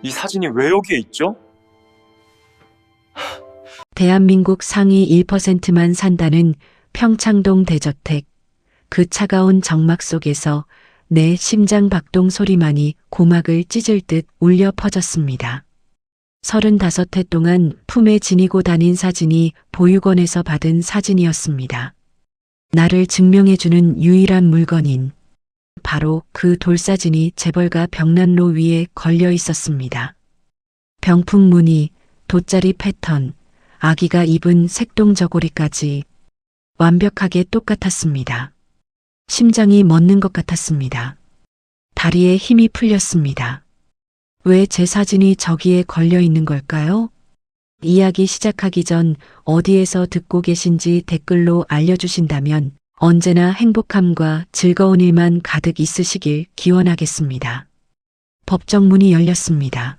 이 사진이 왜 여기에 있죠? 대한민국 상위 1%만 산다는 평창동 대저택. 그 차가운 정막 속에서 내 심장 박동 소리만이 고막을 찢을 듯 울려 퍼졌습니다. 35해 동안 품에 지니고 다닌 사진이 보육원에서 받은 사진이었습니다. 나를 증명해주는 유일한 물건인 바로 그 돌사진이 재벌가 벽난로 위에 걸려 있었습니다. 병풍 무늬, 돗자리 패턴, 아기가 입은 색동 저고리까지 완벽하게 똑같았습니다. 심장이 멎는 것 같았습니다. 다리에 힘이 풀렸습니다. 왜 제 사진이 저기에 걸려 있는 걸까요? 이야기 시작하기 전 어디에서 듣고 계신지 댓글로 알려주신다면 언제나 행복함과 즐거운 일만 가득 있으시길 기원하겠습니다. 법정 문이 열렸습니다.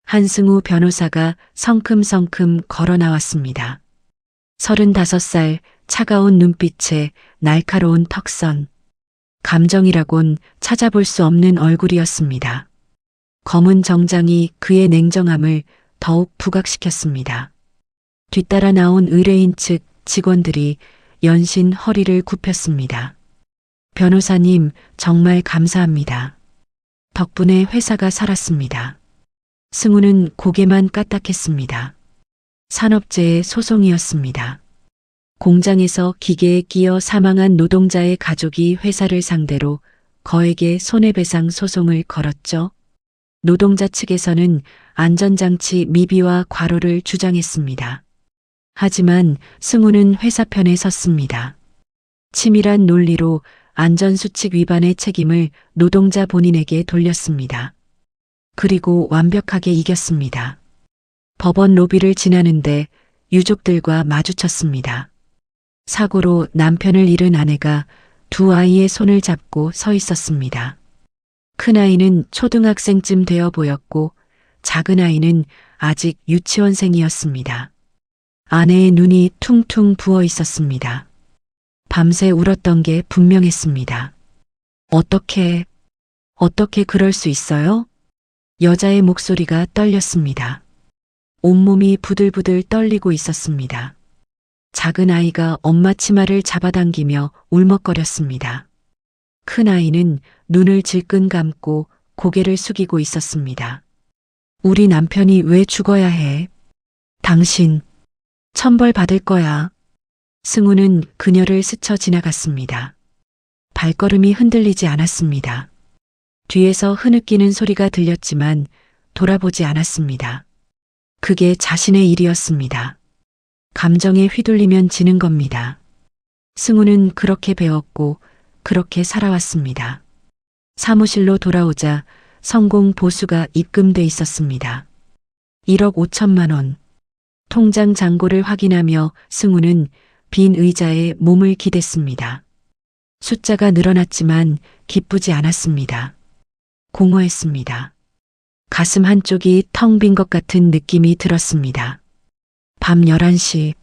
한승우 변호사가 성큼성큼 걸어 나왔습니다. 35살, 차가운 눈빛에 날카로운 턱선. 감정이라곤 찾아볼 수 없는 얼굴이었습니다. 검은 정장이 그의 냉정함을 더욱 부각시켰습니다. 뒤따라 나온 의뢰인 측 직원들이 연신 허리를 굽혔습니다. 변호사님, 정말 감사합니다. 덕분에 회사가 살았습니다. 승우는 고개만 까딱했습니다. 산업재해 소송이었습니다. 공장에서 기계에 끼어 사망한 노동자의 가족이 회사를 상대로 거액의 손해배상 소송을 걸었죠. 노동자 측에서는 안전장치 미비와 과로를 주장했습니다. 하지만 승우는 회사 편에 섰습니다. 치밀한 논리로 안전수칙 위반의 책임을 노동자 본인에게 돌렸습니다. 그리고 완벽하게 이겼습니다. 법원 로비를 지나는데 유족들과 마주쳤습니다. 사고로 남편을 잃은 아내가 두 아이의 손을 잡고 서 있었습니다. 큰아이는 초등학생쯤 되어 보였고 작은 아이는 아직 유치원생이었습니다. 아내의 눈이 퉁퉁 부어 있었습니다. 밤새 울었던 게 분명했습니다. 어떻게 그럴 수 있어요? 여자의 목소리가 떨렸습니다. 온몸이 부들부들 떨리고 있었습니다. 작은 아이가 엄마 치마를 잡아당기며 울먹거렸습니다. 큰 아이는 눈을 질끈 감고 고개를 숙이고 있었습니다. 우리 남편이 왜 죽어야 해? 당신, 천벌 받을 거야. 승우는 그녀를 스쳐 지나갔습니다. 발걸음이 흔들리지 않았습니다. 뒤에서 흐느끼는 소리가 들렸지만 돌아보지 않았습니다. 그게 자신의 일이었습니다. 감정에 휘둘리면 지는 겁니다. 승우는 그렇게 배웠고 그렇게 살아왔습니다. 사무실로 돌아오자 성공 보수가 입금돼 있었습니다. 1억 5천만 원. 통장 잔고를 확인하며 승우는 빈 의자에 몸을 기댔습니다. 숫자가 늘어났지만 기쁘지 않았습니다. 공허했습니다. 가슴 한쪽이 텅 빈 것 같은 느낌이 들었습니다. 밤 11시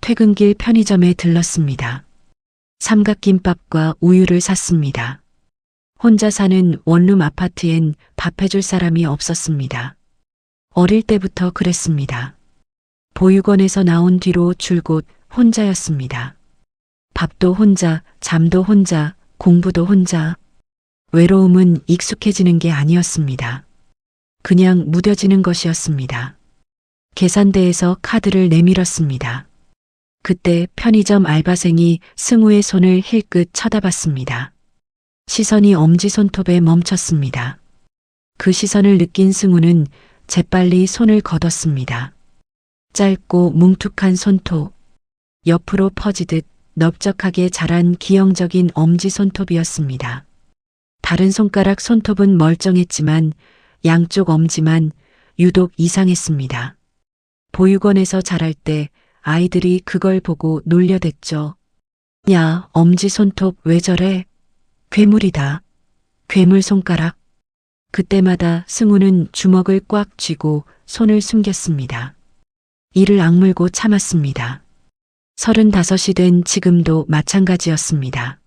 퇴근길 편의점에 들렀습니다. 삼각김밥과 우유를 샀습니다. 혼자 사는 원룸 아파트엔 밥 해줄 사람이 없었습니다. 어릴 때부터 그랬습니다. 보육원에서 나온 뒤로 줄곧 혼자였습니다. 밥도 혼자, 잠도 혼자, 공부도 혼자. 외로움은 익숙해지는 게 아니었습니다. 그냥 무뎌지는 것이었습니다. 계산대에서 카드를 내밀었습니다. 그때 편의점 알바생이 승우의 손을 힐끗 쳐다봤습니다. 시선이 엄지손톱에 멈췄습니다. 그 시선을 느낀 승우는 재빨리 손을 걷었습니다. 짧고 뭉툭한 손톱, 옆으로 퍼지듯 넓적하게 자란 기형적인 엄지손톱이었습니다. 다른 손가락 손톱은 멀쩡했지만 양쪽 엄지만 유독 이상했습니다. 보육원에서 자랄 때 아이들이 그걸 보고 놀려댔죠. 야, 엄지손톱 왜 저래? 괴물이다. 괴물 손가락. 그때마다 승우는 주먹을 꽉 쥐고 손을 숨겼습니다. 이를 악물고 참았습니다. 35이 된 지금도 마찬가지였습니다.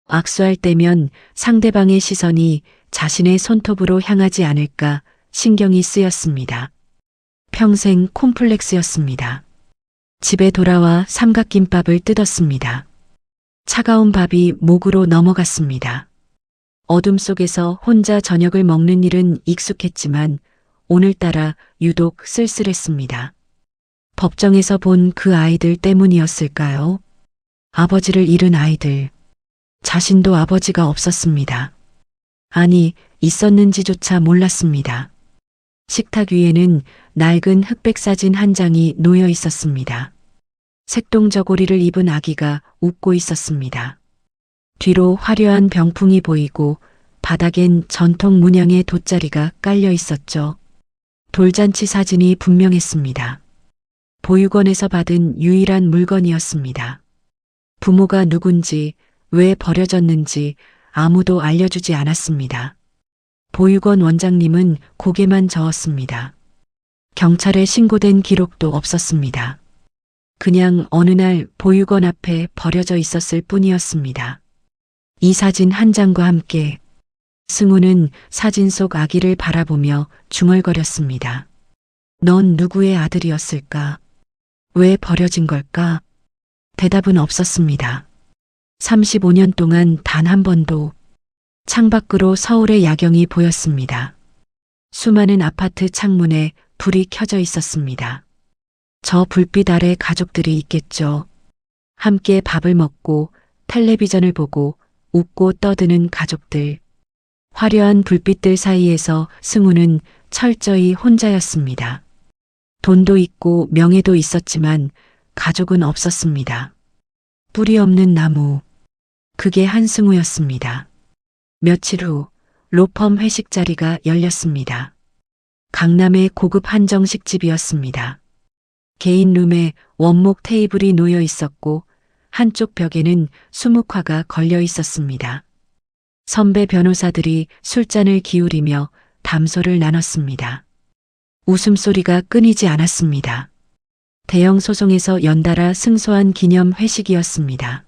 악수할 때면 상대방의 시선이 자신의 손톱으로 향하지 않을까 신경이 쓰였습니다. 평생 콤플렉스였습니다. 집에 돌아와 삼각김밥을 뜯었습니다. 차가운 밥이 목으로 넘어갔습니다. 어둠 속에서 혼자 저녁을 먹는 일은 익숙했지만 오늘따라 유독 쓸쓸했습니다. 법정에서 본 그 아이들 때문이었을까요? 아버지를 잃은 아이들. 자신도 아버지가 없었습니다. 아니, 있었는지조차 몰랐습니다. 식탁 위에는 낡은 흑백 사진 한 장이 놓여 있었습니다. 색동저고리를 입은 아기가 웃고 있었습니다. 뒤로 화려한 병풍이 보이고 바닥엔 전통 문양의 돗자리가 깔려 있었죠. 돌잔치 사진이 분명했습니다. 보육원에서 받은 유일한 물건이었습니다. 부모가 누군지, 왜 버려졌는지 아무도 알려주지 않았습니다. 보육원 원장님은 고개만 저었습니다. 경찰에 신고된 기록도 없었습니다. 그냥 어느 날 보육원 앞에 버려져 있었을 뿐이었습니다. 이 사진 한 장과 함께 승우는 사진 속 아기를 바라보며 중얼거렸습니다. 넌 누구의 아들이었을까? 왜 버려진 걸까? 대답은 없었습니다. 35년 동안 단 한 번도. 창밖으로 서울의 야경이 보였습니다. 수많은 아파트 창문에 불이 켜져 있었습니다. 저 불빛 아래 가족들이 있겠죠. 함께 밥을 먹고 텔레비전을 보고 웃고 떠드는 가족들. 화려한 불빛들 사이에서 승우는 철저히 혼자였습니다. 돈도 있고 명예도 있었지만 가족은 없었습니다. 뿌리 없는 나무. 그게 한승우였습니다. 며칠 후 로펌 회식 자리가 열렸습니다. 강남의 고급 한정식집이었습니다. 개인 룸에 원목 테이블이 놓여 있었고 한쪽 벽에는 수묵화가 걸려 있었습니다. 선배 변호사들이 술잔을 기울이며 담소를 나눴습니다. 웃음소리가 끊이지 않았습니다. 대형 소송에서 연달아 승소한 기념 회식이었습니다.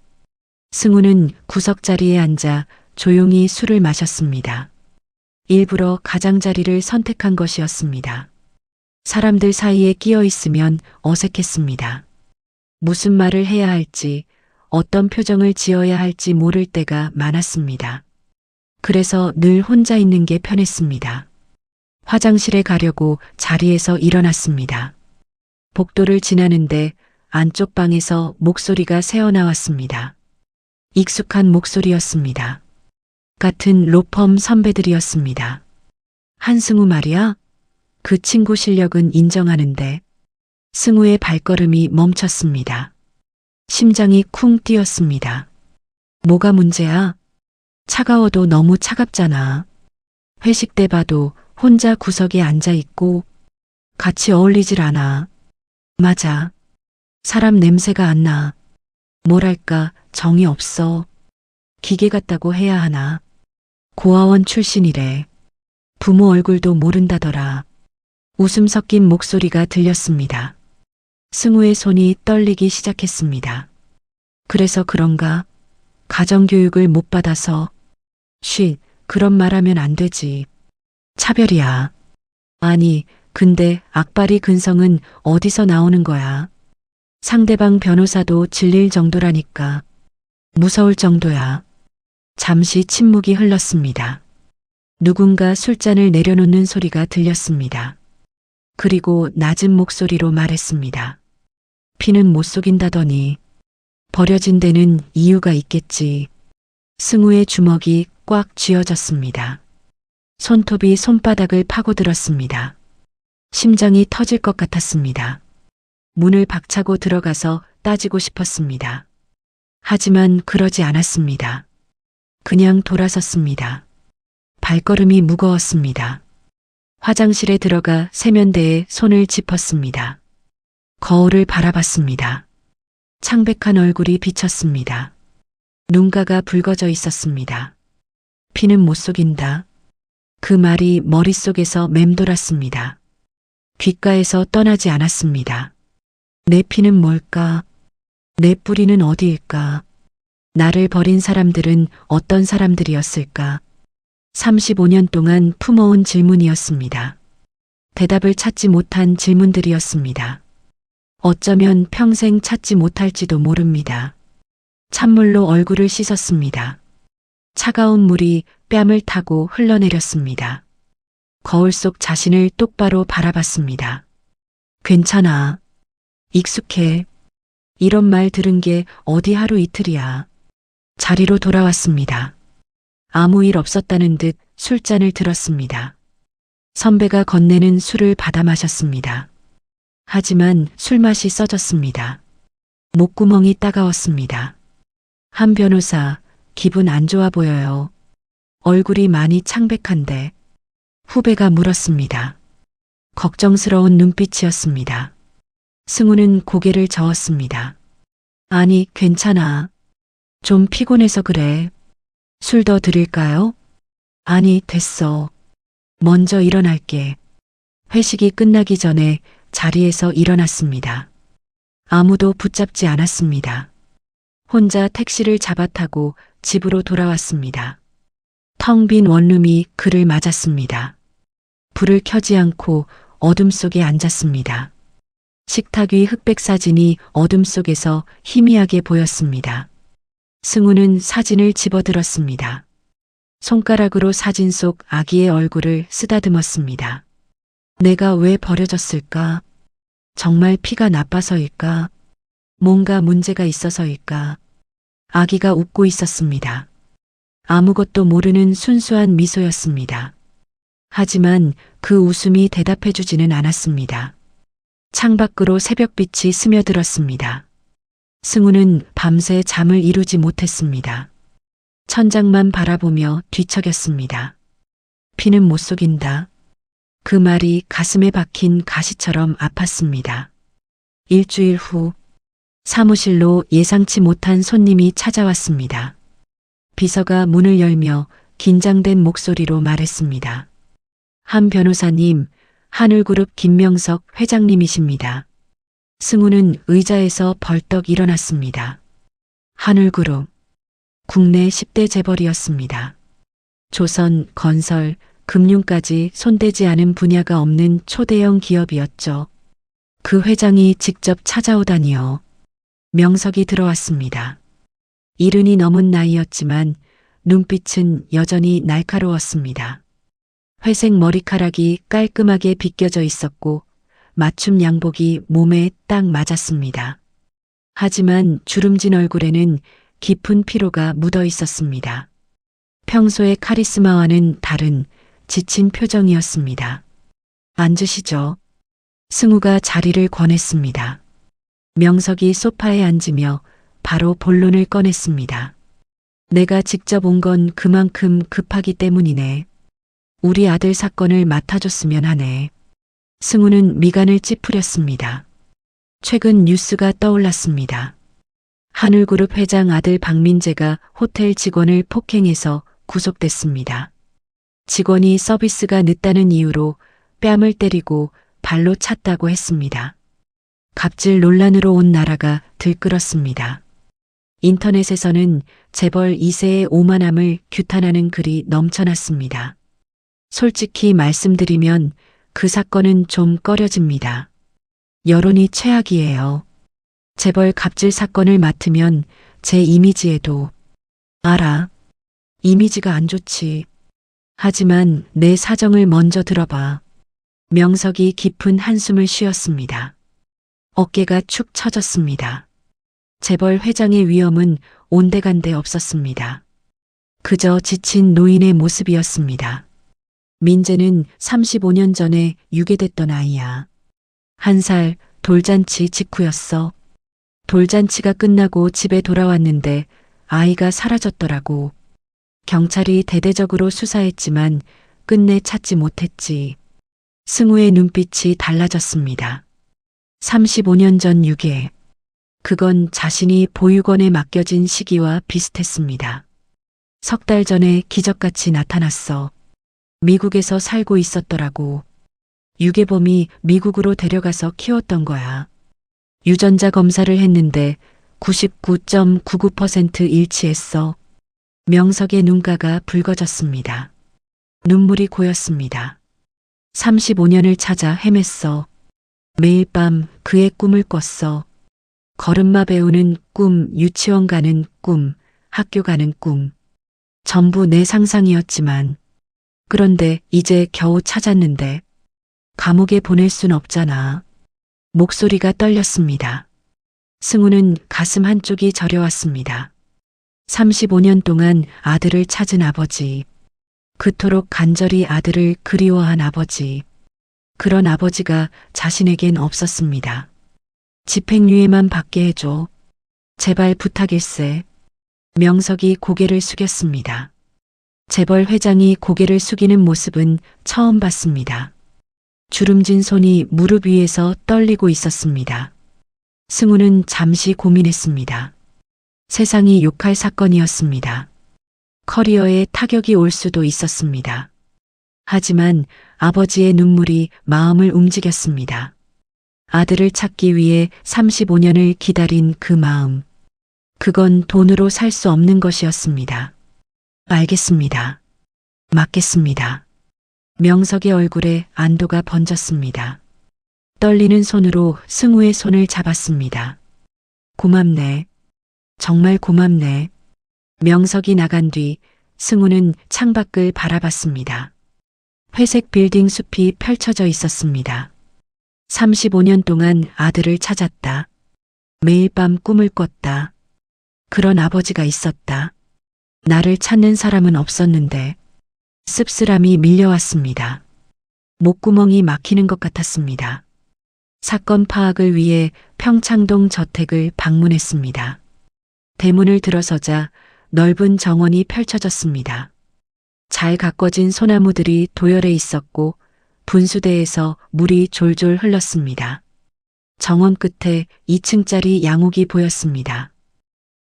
승우는 구석자리에 앉아 조용히 술을 마셨습니다. 일부러 가장자리를 선택한 것이었습니다. 사람들 사이에 끼어 있으면 어색했습니다. 무슨 말을 해야 할지, 어떤 표정을 지어야 할지 모를 때가 많았습니다. 그래서 늘 혼자 있는 게 편했습니다. 화장실에 가려고 자리에서 일어났습니다. 복도를 지나는데 안쪽 방에서 목소리가 새어나왔습니다. 익숙한 목소리였습니다. 같은 로펌 선배들이었습니다. 한승우 말이야? 그 친구 실력은 인정하는데. 승우의 발걸음이 멈췄습니다. 심장이 쿵 뛰었습니다. 뭐가 문제야? 차가워도 너무 차갑잖아. 회식 때 봐도 혼자 구석에 앉아 있고 같이 어울리질 않아. 맞아. 사람 냄새가 안 나. 뭐랄까 정이 없어. 기계 같다고 해야 하나. 고아원 출신이래. 부모 얼굴도 모른다더라. 웃음 섞인 목소리가 들렸습니다. 승우의 손이 떨리기 시작했습니다. 그래서 그런가? 가정교육을 못 받아서. 쉿, 그런 말하면 안 되지. 차별이야. 아니, 근데 악바리 근성은 어디서 나오는 거야? 상대방 변호사도 질릴 정도라니까. 무서울 정도야. 잠시 침묵이 흘렀습니다. 누군가 술잔을 내려놓는 소리가 들렸습니다. 그리고 낮은 목소리로 말했습니다. 피는 못 속인다더니. 버려진 데는 이유가 있겠지. 승우의 주먹이 꽉 쥐어졌습니다. 손톱이 손바닥을 파고들었습니다. 심장이 터질 것 같았습니다. 문을 박차고 들어가서 따지고 싶었습니다. 하지만 그러지 않았습니다. 그냥 돌아섰습니다. 발걸음이 무거웠습니다. 화장실에 들어가 세면대에 손을 짚었습니다. 거울을 바라봤습니다. 창백한 얼굴이 비쳤습니다. 눈가가 붉어져 있었습니다. 피는 못 속인다. 그 말이 머릿속에서 맴돌았습니다. 귓가에서 떠나지 않았습니다. 내 피는 뭘까? 내 뿌리는 어디일까? 나를 버린 사람들은 어떤 사람들이었을까? 35년 동안 품어온 질문이었습니다. 대답을 찾지 못한 질문들이었습니다. 어쩌면 평생 찾지 못할지도 모릅니다. 찬물로 얼굴을 씻었습니다. 차가운 물이 뺨을 타고 흘러내렸습니다. 거울 속 자신을 똑바로 바라봤습니다. 괜찮아. 익숙해. 이런 말 들은 게 어디 하루 이틀이야. 자리로 돌아왔습니다. 아무 일 없었다는 듯 술잔을 들었습니다. 선배가 건네는 술을 받아 마셨습니다. 하지만 술맛이 써졌습니다. 목구멍이 따가웠습니다. 한 변호사, 기분 안 좋아 보여요. 얼굴이 많이 창백한데. 후배가 물었습니다. 걱정스러운 눈빛이었습니다. 승우는 고개를 저었습니다. 아니, 괜찮아. 좀 피곤해서 그래. 술 더 드릴까요? 아니, 됐어. 먼저 일어날게. 회식이 끝나기 전에 자리에서 일어났습니다. 아무도 붙잡지 않았습니다. 혼자 택시를 잡아 타고 집으로 돌아왔습니다. 텅 빈 원룸이 그를 맞았습니다. 불을 켜지 않고 어둠 속에 앉았습니다. 식탁 위 흑백 사진이 어둠 속에서 희미하게 보였습니다. 승우는 사진을 집어들었습니다. 손가락으로 사진 속 아기의 얼굴을 쓰다듬었습니다. 내가 왜 버려졌을까? 정말 피가 나빠서일까? 뭔가 문제가 있어서일까? 아기가 웃고 있었습니다. 아무것도 모르는 순수한 미소였습니다. 하지만 그 웃음이 대답해주지는 않았습니다. 창밖으로 새벽빛이 스며들었습니다. 승우는 밤새 잠을 이루지 못했습니다. 천장만 바라보며 뒤척였습니다. 피는 못 속인다. 그 말이 가슴에 박힌 가시처럼 아팠습니다. 일주일 후 사무실로 예상치 못한 손님이 찾아왔습니다. 비서가 문을 열며 긴장된 목소리로 말했습니다. 한 변호사님, 하늘그룹 김명석 회장님이십니다. 승우는 의자에서 벌떡 일어났습니다. 하늘그룹, 국내 10대 재벌이었습니다. 조선, 건설, 금융까지 손대지 않은 분야가 없는 초대형 기업이었죠. 그 회장이 직접 찾아오다니요. 명석이 들어왔습니다. 이른이 넘은 나이였지만 눈빛은 여전히 날카로웠습니다. 회색 머리카락이 깔끔하게 빗겨져 있었고 맞춤 양복이 몸에 딱 맞았습니다. 하지만 주름진 얼굴에는 깊은 피로가 묻어 있었습니다. 평소의 카리스마와는 다른 지친 표정이었습니다. 앉으시죠. 승우가 자리를 권했습니다. 명석이 소파에 앉으며 바로 본론을 꺼냈습니다. 내가 직접 온 건 그만큼 급하기 때문이네. 우리 아들 사건을 맡아줬으면 하네. 승우는 미간을 찌푸렸습니다. 최근 뉴스가 떠올랐습니다. 하늘그룹 회장 아들 박민재가 호텔 직원을 폭행해서 구속됐습니다. 직원이 서비스가 늦다는 이유로 뺨을 때리고 발로 찼다고 했습니다. 갑질 논란으로 온 나라가 들끓었습니다. 인터넷에서는 재벌 2세의 오만함을 규탄하는 글이 넘쳐났습니다. 솔직히 말씀드리면 그 사건은 좀 꺼려집니다. 여론이 최악이에요. 재벌 갑질 사건을 맡으면 제 이미지에도 알아. 이미지가 안 좋지. 하지만 내 사정을 먼저 들어봐. 명석이 깊은 한숨을 쉬었습니다. 어깨가 축 처졌습니다. 재벌 회장의 위험은 온데간데 없었습니다. 그저 지친 노인의 모습이었습니다. 민재는 35년 전에 유괴됐던 아이야. 1살 돌잔치 직후였어. 돌잔치가 끝나고 집에 돌아왔는데 아이가 사라졌더라고. 경찰이 대대적으로 수사했지만 끝내 찾지 못했지. 승우의 눈빛이 달라졌습니다. 35년 전 유괴. 그건 자신이 보육원에 맡겨진 시기와 비슷했습니다. 3달 전에 기적같이 나타났어. 미국에서 살고 있었더라고. 유괴범이 미국으로 데려가서 키웠던 거야. 유전자 검사를 했는데 99.99% 일치했어. 명석의 눈가가 붉어졌습니다. 눈물이 고였습니다. 35년을 찾아 헤맸어. 매일 밤 그의 꿈을 꿨어. 걸음마 배우는 꿈, 유치원 가는 꿈, 학교 가는 꿈. 전부 내 상상이었지만, 그런데 이제 겨우 찾았는데, 감옥에 보낼 순 없잖아. 목소리가 떨렸습니다. 승우는 가슴 한쪽이 저려왔습니다. 35년 동안 아들을 찾은 아버지. 그토록 간절히 아들을 그리워한 아버지. 그런 아버지가 자신에겐 없었습니다. 집행유예만 받게 해줘. 제발 부탁일세. 명석이 고개를 숙였습니다. 재벌 회장이 고개를 숙이는 모습은 처음 봤습니다. 주름진 손이 무릎 위에서 떨리고 있었습니다. 승우는 잠시 고민했습니다. 세상이 욕할 사건이었습니다. 커리어에 타격이 올 수도 있었습니다. 하지만 아버지의 눈물이 마음을 움직였습니다. 아들을 찾기 위해 35년을 기다린 그 마음. 그건 돈으로 살 수 없는 것이었습니다. 알겠습니다. 맡겠습니다. 명석의 얼굴에 안도가 번졌습니다. 떨리는 손으로 승우의 손을 잡았습니다. 고맙네. 정말 고맙네. 명석이 나간 뒤 승우는 창밖을 바라봤습니다. 회색 빌딩 숲이 펼쳐져 있었습니다. 35년 동안 아들을 찾았다. 매일 밤 꿈을 꿨다. 그런 아버지가 있었다. 나를 찾는 사람은 없었는데 씁쓸함이 밀려왔습니다. 목구멍이 막히는 것 같았습니다. 사건 파악을 위해 평창동 저택을 방문했습니다. 대문을 들어서자 넓은 정원이 펼쳐졌습니다. 잘 가꿔진 소나무들이 도열해 있었고 분수대에서 물이 졸졸 흘렀습니다. 정원 끝에 2층짜리 양옥이 보였습니다.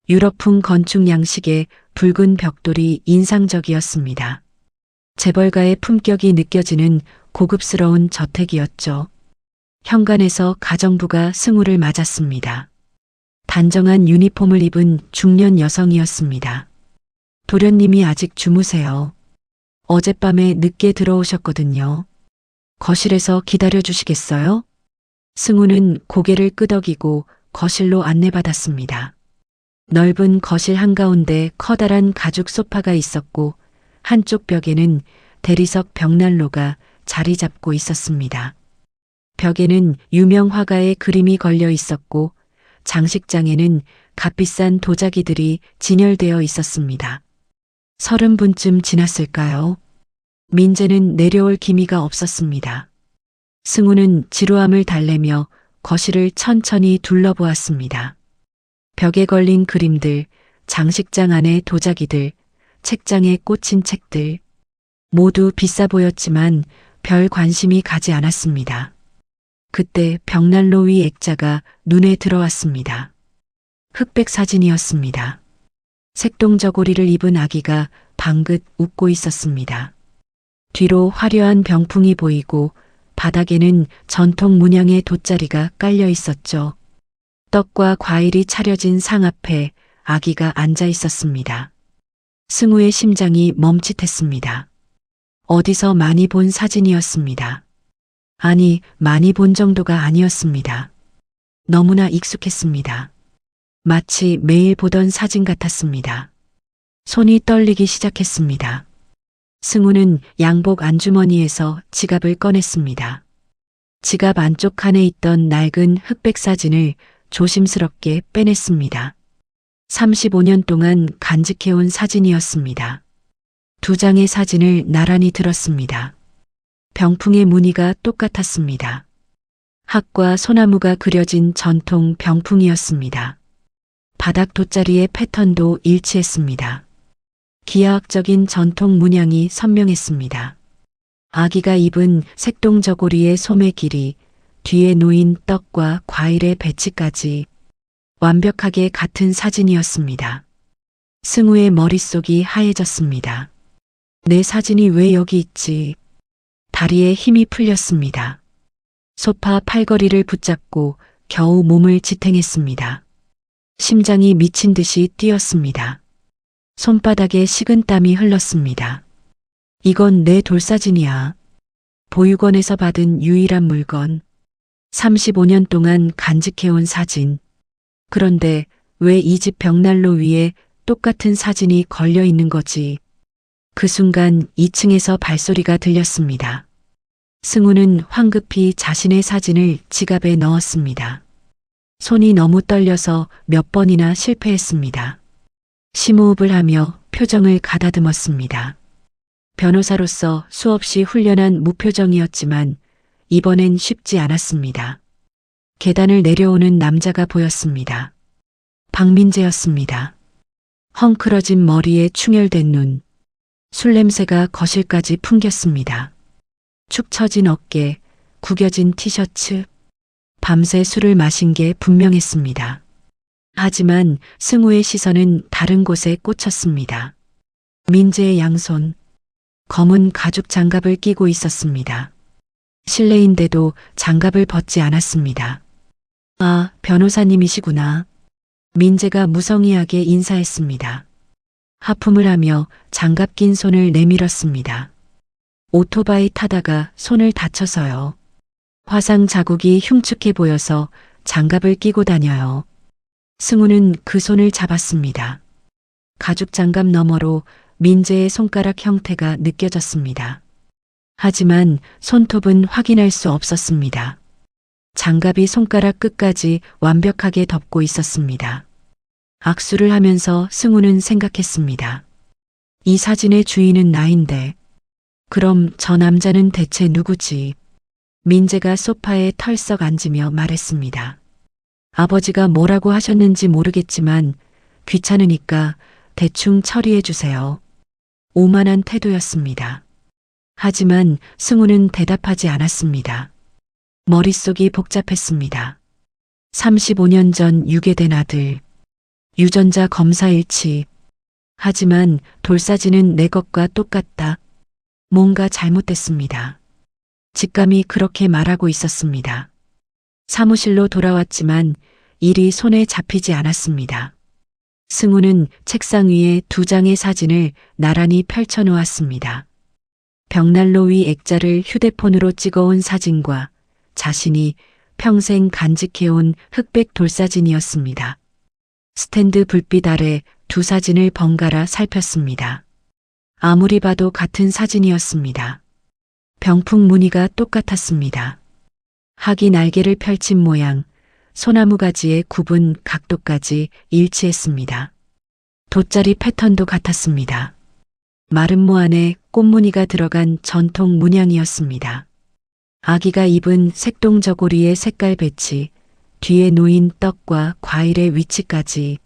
유럽풍 건축 양식의 붉은 벽돌이 인상적이었습니다. 재벌가의 품격이 느껴지는 고급스러운 저택이었죠. 현관에서 가정부가 승우를 맞았습니다. 단정한 유니폼을 입은 중년 여성이었습니다. 도련님이 아직 주무세요. 어젯밤에 늦게 들어오셨거든요. 거실에서 기다려 주시겠어요? 승우는 고개를 끄덕이고 거실로 안내받았습니다. 넓은 거실 한가운데 커다란 가죽 소파가 있었고 한쪽 벽에는 대리석 벽난로가 자리 잡고 있었습니다. 벽에는 유명 화가의 그림이 걸려 있었고 장식장에는 값비싼 도자기들이 진열되어 있었습니다. 30분쯤 지났을까요? 민재는 내려올 기미가 없었습니다. 승우는 지루함을 달래며 거실을 천천히 둘러보았습니다. 벽에 걸린 그림들, 장식장 안의 도자기들, 책장에 꽂힌 책들. 모두 비싸 보였지만 별 관심이 가지 않았습니다. 그때 벽난로 위 액자가 눈에 들어왔습니다. 흑백 사진이었습니다. 색동저고리를 입은 아기가 방긋 웃고 있었습니다. 뒤로 화려한 병풍이 보이고 바닥에는 전통 문양의 돗자리가 깔려 있었죠. 떡과 과일이 차려진 상 앞에 아기가 앉아 있었습니다. 승우의 심장이 멈칫했습니다. 어디서 많이 본 사진이었습니다. 아니, 많이 본 정도가 아니었습니다. 너무나 익숙했습니다. 마치 매일 보던 사진 같았습니다. 손이 떨리기 시작했습니다. 승우는 양복 안주머니에서 지갑을 꺼냈습니다. 지갑 안쪽 칸에 있던 낡은 흑백 사진을 조심스럽게 빼냈습니다. 35년 동안 간직해온 사진이었습니다. 2장의 사진을 나란히 들었습니다. 병풍의 무늬가 똑같았습니다. 학과 소나무가 그려진 전통 병풍이었습니다. 바닥 돗자리의 패턴도 일치했습니다. 기하학적인 전통 문양이 선명했습니다. 아기가 입은 색동저고리의 소매 길이, 뒤에 놓인 떡과 과일의 배치까지 완벽하게 같은 사진이었습니다. 승우의 머릿속이 하얘졌습니다. 내 사진이 왜 여기 있지? 다리에 힘이 풀렸습니다. 소파 팔걸이를 붙잡고 겨우 몸을 지탱했습니다. 심장이 미친 듯이 뛰었습니다. 손바닥에 식은 땀이 흘렀습니다. 이건 내 돌사진이야. 보육원에서 받은 유일한 물건. 35년 동안 간직해온 사진. 그런데 왜 이 집 벽난로 위에 똑같은 사진이 걸려 있는 거지? 그 순간 2층에서 발소리가 들렸습니다. 승우는 황급히 자신의 사진을 지갑에 넣었습니다. 손이 너무 떨려서 몇 번이나 실패했습니다. 심호흡을 하며 표정을 가다듬었습니다. 변호사로서 수없이 훈련한 무표정이었지만 이번엔 쉽지 않았습니다. 계단을 내려오는 남자가 보였습니다. 박민재였습니다. 헝클어진 머리에 충혈된 눈, 술 냄새가 거실까지 풍겼습니다. 축 처진 어깨, 구겨진 티셔츠, 밤새 술을 마신 게 분명했습니다. 하지만 승우의 시선은 다른 곳에 꽂혔습니다. 민재의 양손, 검은 가죽 장갑을 끼고 있었습니다. 실내인데도 장갑을 벗지 않았습니다. 아, 변호사님이시구나. 민재가 무성의하게 인사했습니다. 하품을 하며 장갑 낀 손을 내밀었습니다. 오토바이 타다가 손을 다쳐서요. 화상 자국이 흉측해 보여서 장갑을 끼고 다녀요. 승우는 그 손을 잡았습니다. 가죽 장갑 너머로 민재의 손가락 형태가 느껴졌습니다. 하지만 손톱은 확인할 수 없었습니다. 장갑이 손가락 끝까지 완벽하게 덮고 있었습니다. 악수를 하면서 승우는 생각했습니다. 이 사진의 주인은 나인데 그럼 저 남자는 대체 누구지? 민재가 소파에 털썩 앉으며 말했습니다. 아버지가 뭐라고 하셨는지 모르겠지만 귀찮으니까 대충 처리해 주세요. 오만한 태도였습니다. 하지만 승우는 대답하지 않았습니다. 머릿속이 복잡했습니다. 35년 전 유괴된 아들, 유전자 검사 일치. 하지만 돌사진은 내 것과 똑같다. 뭔가 잘못됐습니다. 직감이 그렇게 말하고 있었습니다. 사무실로 돌아왔지만 일이 손에 잡히지 않았습니다. 승우는 책상 위에 2장의 사진을 나란히 펼쳐 놓았습니다. 벽난로 위 액자를 휴대폰으로 찍어온 사진과 자신이 평생 간직해온 흑백 돌사진이었습니다. 스탠드 불빛 아래 2 사진을 번갈아 살폈습니다. 아무리 봐도 같은 사진이었습니다. 병풍 무늬가 똑같았습니다. 학이 날개를 펼친 모양, 소나무 가지의 굽은 각도까지 일치했습니다. 돗자리 패턴도 같았습니다. 마른 모 안에 꽃무늬가 들어간 전통 문양이었습니다. 아기가 입은 색동 저고리의 색깔 배치, 뒤에 놓인 떡과 과일의 위치까지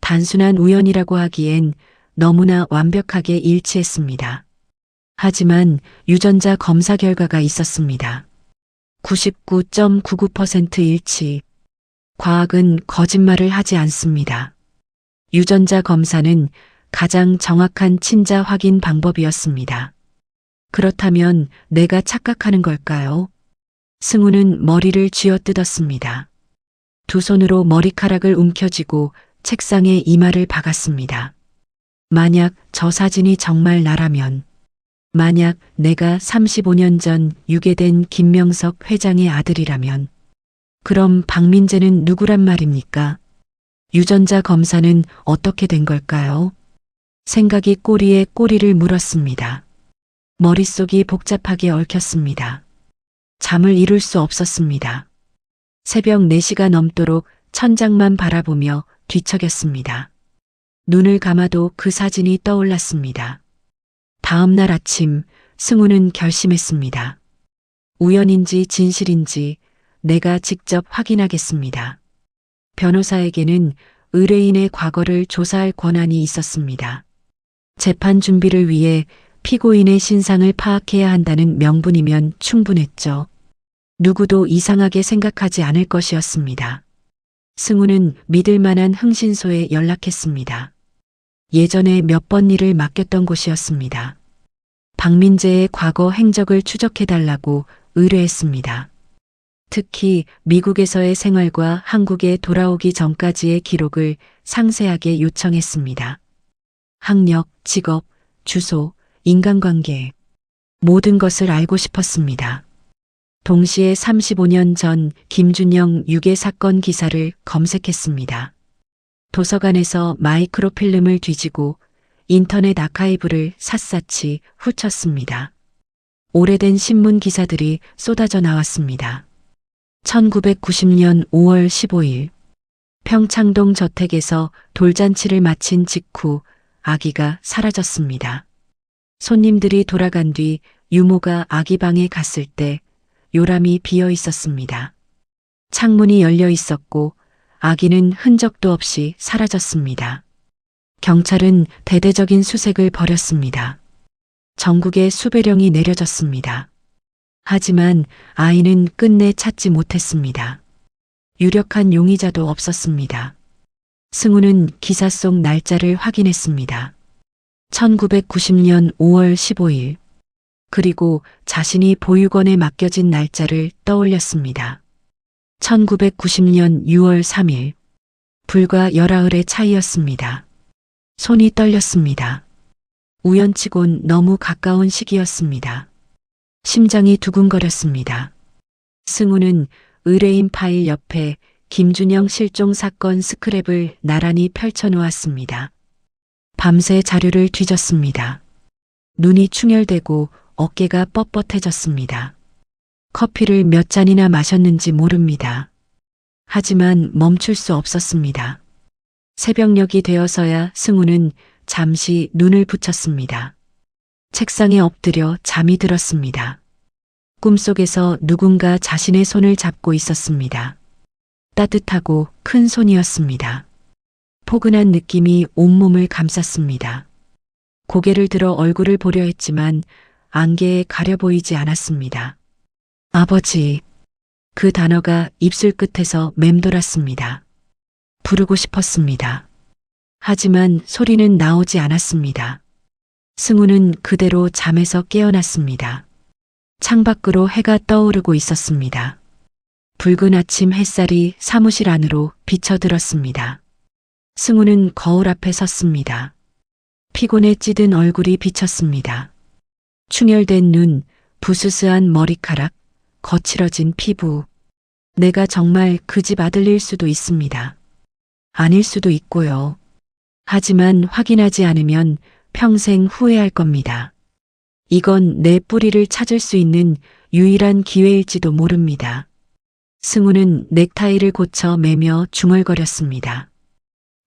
단순한 우연이라고 하기엔 너무나 완벽하게 일치했습니다. 하지만 유전자 검사 결과가 있었습니다. 99.99% 일치. 과학은 거짓말을 하지 않습니다. 유전자 검사는 가장 정확한 친자 확인 방법이었습니다. 그렇다면 내가 착각하는 걸까요? 승우는 머리를 쥐어뜯었습니다. 2 손으로 머리카락을 움켜쥐고 책상에 이마를 박았습니다. 만약 저 사진이 정말 나라면, 만약 내가 35년 전 유괴된 김명석 회장의 아들이라면, 그럼 박민재는 누구란 말입니까? 유전자 검사는 어떻게 된 걸까요? 생각이 꼬리에 꼬리를 물었습니다. 머릿속이 복잡하게 얽혔습니다. 잠을 이룰 수 없었습니다. 새벽 4시가 넘도록 천장만 바라보며 뒤척였습니다. 눈을 감아도 그 사진이 떠올랐습니다. 다음 날 아침 승우는 결심했습니다. 우연인지 진실인지 내가 직접 확인하겠습니다. 변호사에게는 의뢰인의 과거를 조사할 권한이 있었습니다. 재판 준비를 위해 피고인의 신상을 파악해야 한다는 명분이면 충분했죠. 누구도 이상하게 생각하지 않을 것이었습니다. 승우는 믿을 만한 흥신소에 연락했습니다. 예전에 몇 번 일을 맡겼던 곳이었습니다. 박민재의 과거 행적을 추적해달라고 의뢰했습니다. 특히 미국에서의 생활과 한국에 돌아오기 전까지의 기록을 상세하게 요청했습니다. 학력, 직업, 주소, 인간관계. 모든 것을 알고 싶었습니다. 동시에 35년 전 김준영 유괴 사건 기사를 검색했습니다. 도서관에서 마이크로필름을 뒤지고 인터넷 아카이브를 샅샅이 훑었습니다. 오래된 신문 기사들이 쏟아져 나왔습니다. 1990년 5월 15일 평창동 저택에서 돌잔치를 마친 직후 아기가 사라졌습니다. 손님들이 돌아간 뒤 유모가 아기 방에 갔을 때 요람이 비어 있었습니다. 창문이 열려 있었고 아기는 흔적도 없이 사라졌습니다. 경찰은 대대적인 수색을 벌였습니다. 전국에 수배령이 내려졌습니다. 하지만 아이는 끝내 찾지 못했습니다. 유력한 용의자도 없었습니다. 승우는 기사 속 날짜를 확인했습니다. 1990년 5월 15일. 그리고 자신이 보육원에 맡겨진 날짜를 떠올렸습니다. 1990년 6월 3일. 불과 열흘의 차이였습니다. 손이 떨렸습니다. 우연치곤 너무 가까운 시기였습니다. 심장이 두근거렸습니다. 승우는 의뢰인 파일 옆에 김준영 실종 사건 스크랩을 나란히 펼쳐놓았습니다. 밤새 자료를 뒤졌습니다. 눈이 충혈되고 어깨가 뻣뻣해졌습니다. 커피를 몇 잔이나 마셨는지 모릅니다. 하지만 멈출 수 없었습니다. 새벽녘이 되어서야 승우는 잠시 눈을 붙였습니다. 책상에 엎드려 잠이 들었습니다. 꿈속에서 누군가 자신의 손을 잡고 있었습니다. 따뜻하고 큰 손이었습니다. 포근한 느낌이 온몸을 감쌌습니다. 고개를 들어 얼굴을 보려 했지만 안개에 가려 보이지 않았습니다. 아버지. 그 단어가 입술 끝에서 맴돌았습니다. 부르고 싶었습니다. 하지만 소리는 나오지 않았습니다. 승우는 그대로 잠에서 깨어났습니다. 창밖으로 해가 떠오르고 있었습니다. 붉은 아침 햇살이 사무실 안으로 비쳐들었습니다. 승우는 거울 앞에 섰습니다. 피곤에 찌든 얼굴이 비쳤습니다. 충혈된 눈, 부스스한 머리카락, 거칠어진 피부. 내가 정말 그 집 아들일 수도 있습니다. 아닐 수도 있고요. 하지만 확인하지 않으면 평생 후회할 겁니다. 이건 내 뿌리를 찾을 수 있는 유일한 기회일지도 모릅니다. 승우는 넥타이를 고쳐 매며 중얼거렸습니다.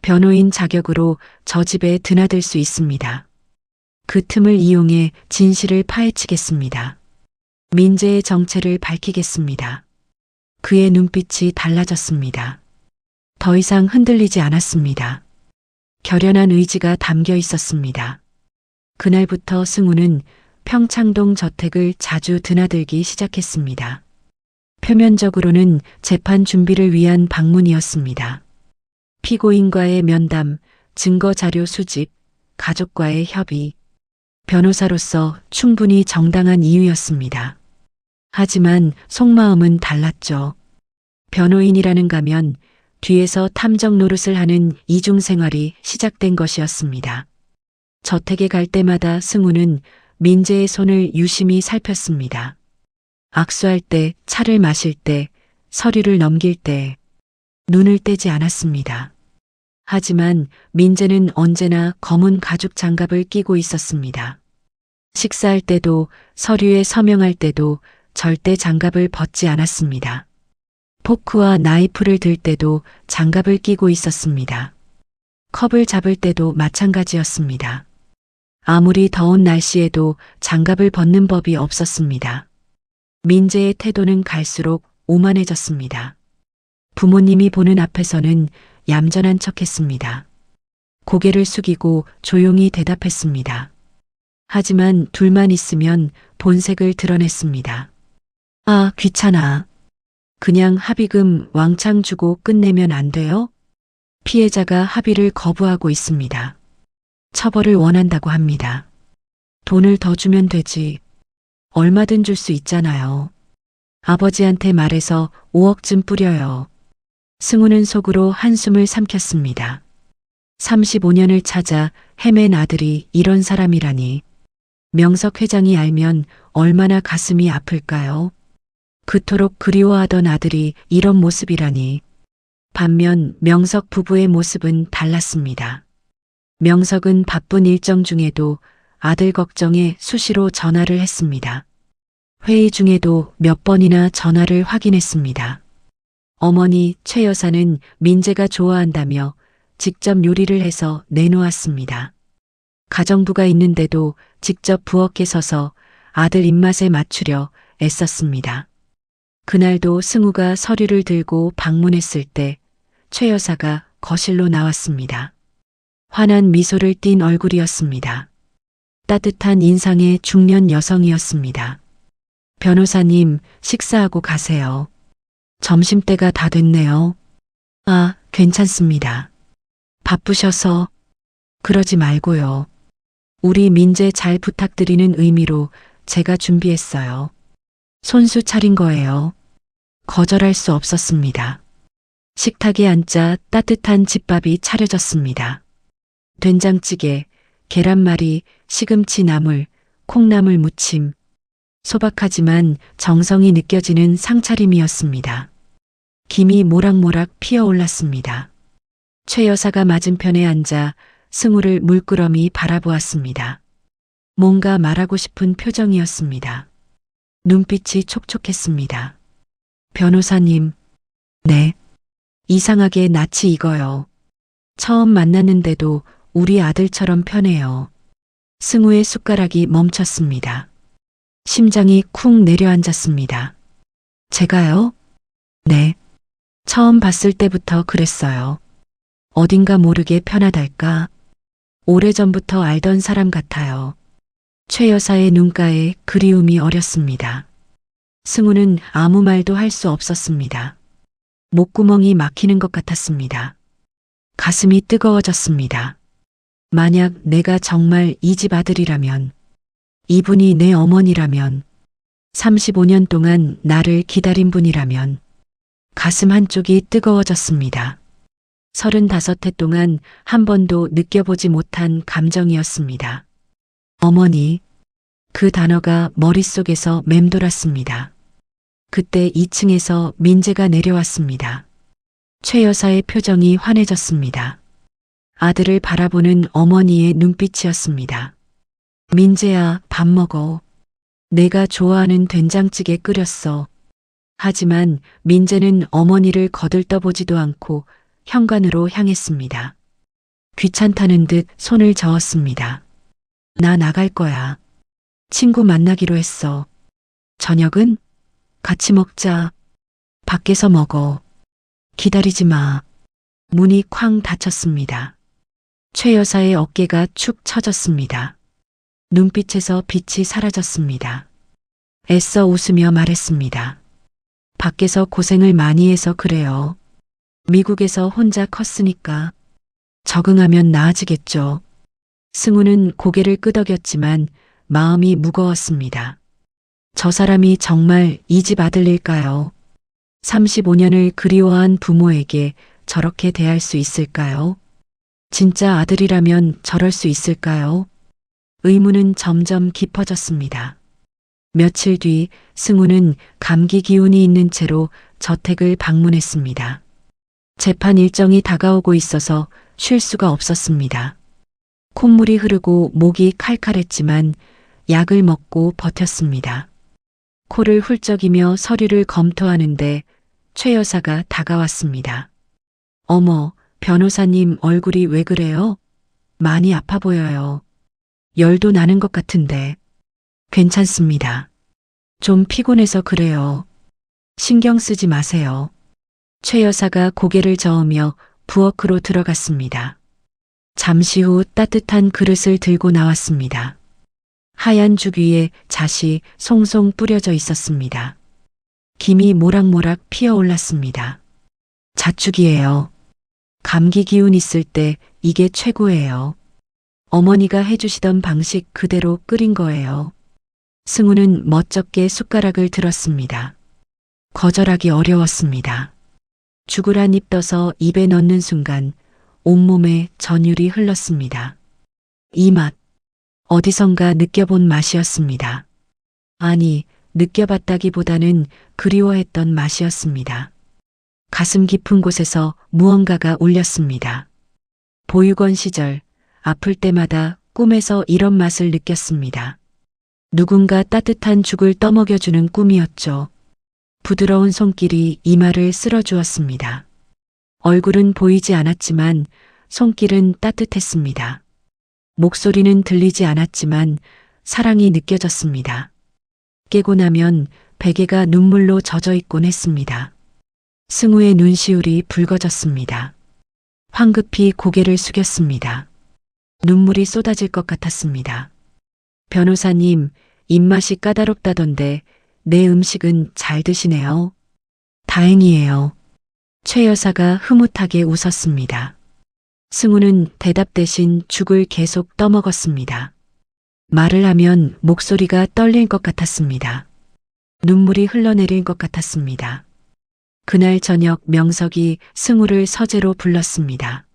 변호인 자격으로 저 집에 드나들 수 있습니다. 그 틈을 이용해 진실을 파헤치겠습니다. 민재의 정체를 밝히겠습니다. 그의 눈빛이 달라졌습니다. 더 이상 흔들리지 않았습니다. 결연한 의지가 담겨 있었습니다. 그날부터 승우는 평창동 저택을 자주 드나들기 시작했습니다. 표면적으로는 재판 준비를 위한 방문이었습니다. 피고인과의 면담, 증거 자료 수집, 가족과의 협의, 변호사로서 충분히 정당한 이유였습니다. 하지만 속마음은 달랐죠. 변호인이라는 가면 뒤에서 탐정 노릇을 하는 이중 생활이 시작된 것이었습니다. 저택에 갈 때마다 승우는 민재의 손을 유심히 살폈습니다. 악수할 때, 차를 마실 때, 서류를 넘길 때 눈을 떼지 않았습니다. 하지만 민재는 언제나 검은 가죽 장갑을 끼고 있었습니다. 식사할 때도 서류에 서명할 때도 절대 장갑을 벗지 않았습니다. 포크와 나이프를 들 때도 장갑을 끼고 있었습니다. 컵을 잡을 때도 마찬가지였습니다. 아무리 더운 날씨에도 장갑을 벗는 법이 없었습니다. 민재의 태도는 갈수록 오만해졌습니다. 부모님이 보는 앞에서는 얌전한 척했습니다. 고개를 숙이고 조용히 대답했습니다. 하지만 둘만 있으면 본색을 드러냈습니다. 아, 귀찮아. 그냥 합의금 왕창 주고 끝내면 안 돼요? 피해자가 합의를 거부하고 있습니다. 처벌을 원한다고 합니다. 돈을 더 주면 되지. 얼마든 줄 수 있잖아요. 아버지한테 말해서 5억쯤 뿌려요. 승우는 속으로 한숨을 삼켰습니다. 35년을 찾아 헤맨 아들이 이런 사람이라니. 명석 회장이 알면 얼마나 가슴이 아플까요? 그토록 그리워하던 아들이 이런 모습이라니. 반면 명석 부부의 모습은 달랐습니다. 명석은 바쁜 일정 중에도 아들 걱정에 수시로 전화를 했습니다. 회의 중에도 몇 번이나 전화를 확인했습니다. 어머니 최 여사는 민재가 좋아한다며 직접 요리를 해서 내놓았습니다. 가정부가 있는데도 직접 부엌에 서서 아들 입맛에 맞추려 애썼습니다. 그날도 승우가 서류를 들고 방문했을 때 최 여사가 거실로 나왔습니다. 환한 미소를 띤 얼굴이었습니다. 따뜻한 인상의 중년 여성이었습니다. 변호사님, 식사하고 가세요. 점심때가 다 됐네요. 아, 괜찮습니다. 바쁘셔서. 그러지 말고요. 우리 민재 잘 부탁드리는 의미로 제가 준비했어요. 손수 차린 거예요. 거절할 수 없었습니다. 식탁에 앉자 따뜻한 집밥이 차려졌습니다. 된장찌개, 계란말이, 시금치 나물, 콩나물 무침, 소박하지만 정성이 느껴지는 상차림이었습니다. 김이 모락모락 피어올랐습니다. 최 여사가 맞은편에 앉아 승우를 물끄러미 바라보았습니다. 뭔가 말하고 싶은 표정이었습니다. 눈빛이 촉촉했습니다. 변호사님, 네. 이상하게 낯이 익어요. 처음 만났는데도 우리 아들처럼 편해요. 승우의 숟가락이 멈췄습니다. 심장이 쿵 내려앉았습니다. 제가요? 네. 처음 봤을 때부터 그랬어요. 어딘가 모르게 편하달까? 오래전부터 알던 사람 같아요. 최 여사의 눈가에 그리움이 어렸습니다. 승우는 아무 말도 할 수 없었습니다. 목구멍이 막히는 것 같았습니다. 가슴이 뜨거워졌습니다. 만약 내가 정말 이 집 아들이라면, 이분이 내 어머니라면, 35년 동안 나를 기다린 분이라면, 가슴 한쪽이 뜨거워졌습니다. 35해 동안 한 번도 느껴보지 못한 감정이었습니다. 어머니, 그 단어가 머릿속에서 맴돌았습니다. 그때 2층에서 민재가 내려왔습니다. 최 여사의 표정이 환해졌습니다. 아들을 바라보는 어머니의 눈빛이었습니다. 민재야, 밥 먹어. 내가 좋아하는 된장찌개 끓였어. 하지만 민재는 어머니를 거들떠보지도 않고 현관으로 향했습니다. 귀찮다는 듯 손을 저었습니다. 나 나갈 거야. 친구 만나기로 했어. 저녁은? 같이 먹자. 밖에서 먹어. 기다리지 마. 문이 쾅 닫혔습니다. 최 여사의 어깨가 축 처졌습니다. 눈빛에서 빛이 사라졌습니다. 애써 웃으며 말했습니다. 밖에서 고생을 많이 해서 그래요. 미국에서 혼자 컸으니까. 적응하면 나아지겠죠. 승우는 고개를 끄덕였지만 마음이 무거웠습니다. 저 사람이 정말 이 집 아들일까요? 35년을 그리워한 부모에게 저렇게 대할 수 있을까요? 진짜 아들이라면 저럴 수 있을까요? 의문은 점점 깊어졌습니다. 며칠 뒤 승우는 감기 기운이 있는 채로 저택을 방문했습니다. 재판 일정이 다가오고 있어서 쉴 수가 없었습니다. 콧물이 흐르고 목이 칼칼했지만 약을 먹고 버텼습니다. 코를 훌쩍이며 서류를 검토하는데 최 여사가 다가왔습니다. 어머, 변호사님 얼굴이 왜 그래요? 많이 아파 보여요. 열도 나는 것 같은데. 괜찮습니다. 좀 피곤해서 그래요. 신경 쓰지 마세요. 최 여사가 고개를 저으며 부엌으로 들어갔습니다. 잠시 후 따뜻한 그릇을 들고 나왔습니다. 하얀 죽 위에 잣이 송송 뿌려져 있었습니다. 김이 모락모락 피어올랐습니다. 잣죽이에요. 감기 기운 있을 때 이게 최고예요. 어머니가 해주시던 방식 그대로 끓인 거예요. 승우는 멋쩍게 숟가락을 들었습니다. 거절하기 어려웠습니다. 죽을 한 입 떠서 입에 넣는 순간 온몸에 전율이 흘렀습니다. 이 맛, 어디선가 느껴본 맛이었습니다. 아니, 느껴봤다기보다는 그리워했던 맛이었습니다. 가슴 깊은 곳에서 무언가가 울렸습니다. 보육원 시절, 아플 때마다 꿈에서 이런 맛을 느꼈습니다. 누군가 따뜻한 죽을 떠먹여주는 꿈이었죠. 부드러운 손길이 이마를 쓸어주었습니다. 얼굴은 보이지 않았지만 손길은 따뜻했습니다. 목소리는 들리지 않았지만 사랑이 느껴졌습니다. 깨고 나면 베개가 눈물로 젖어 있곤 했습니다. 승우의 눈시울이 붉어졌습니다. 황급히 고개를 숙였습니다. 눈물이 쏟아질 것 같았습니다. 변호사님, 입맛이 까다롭다던데 내 음식은 잘 드시네요. 다행이에요. 최 여사가 흐뭇하게 웃었습니다. 승우는 대답 대신 죽을 계속 떠먹었습니다. 말을 하면 목소리가 떨릴 것 같았습니다. 눈물이 흘러내릴 것 같았습니다. 그날 저녁 명석이 승우를 서재로 불렀습니다.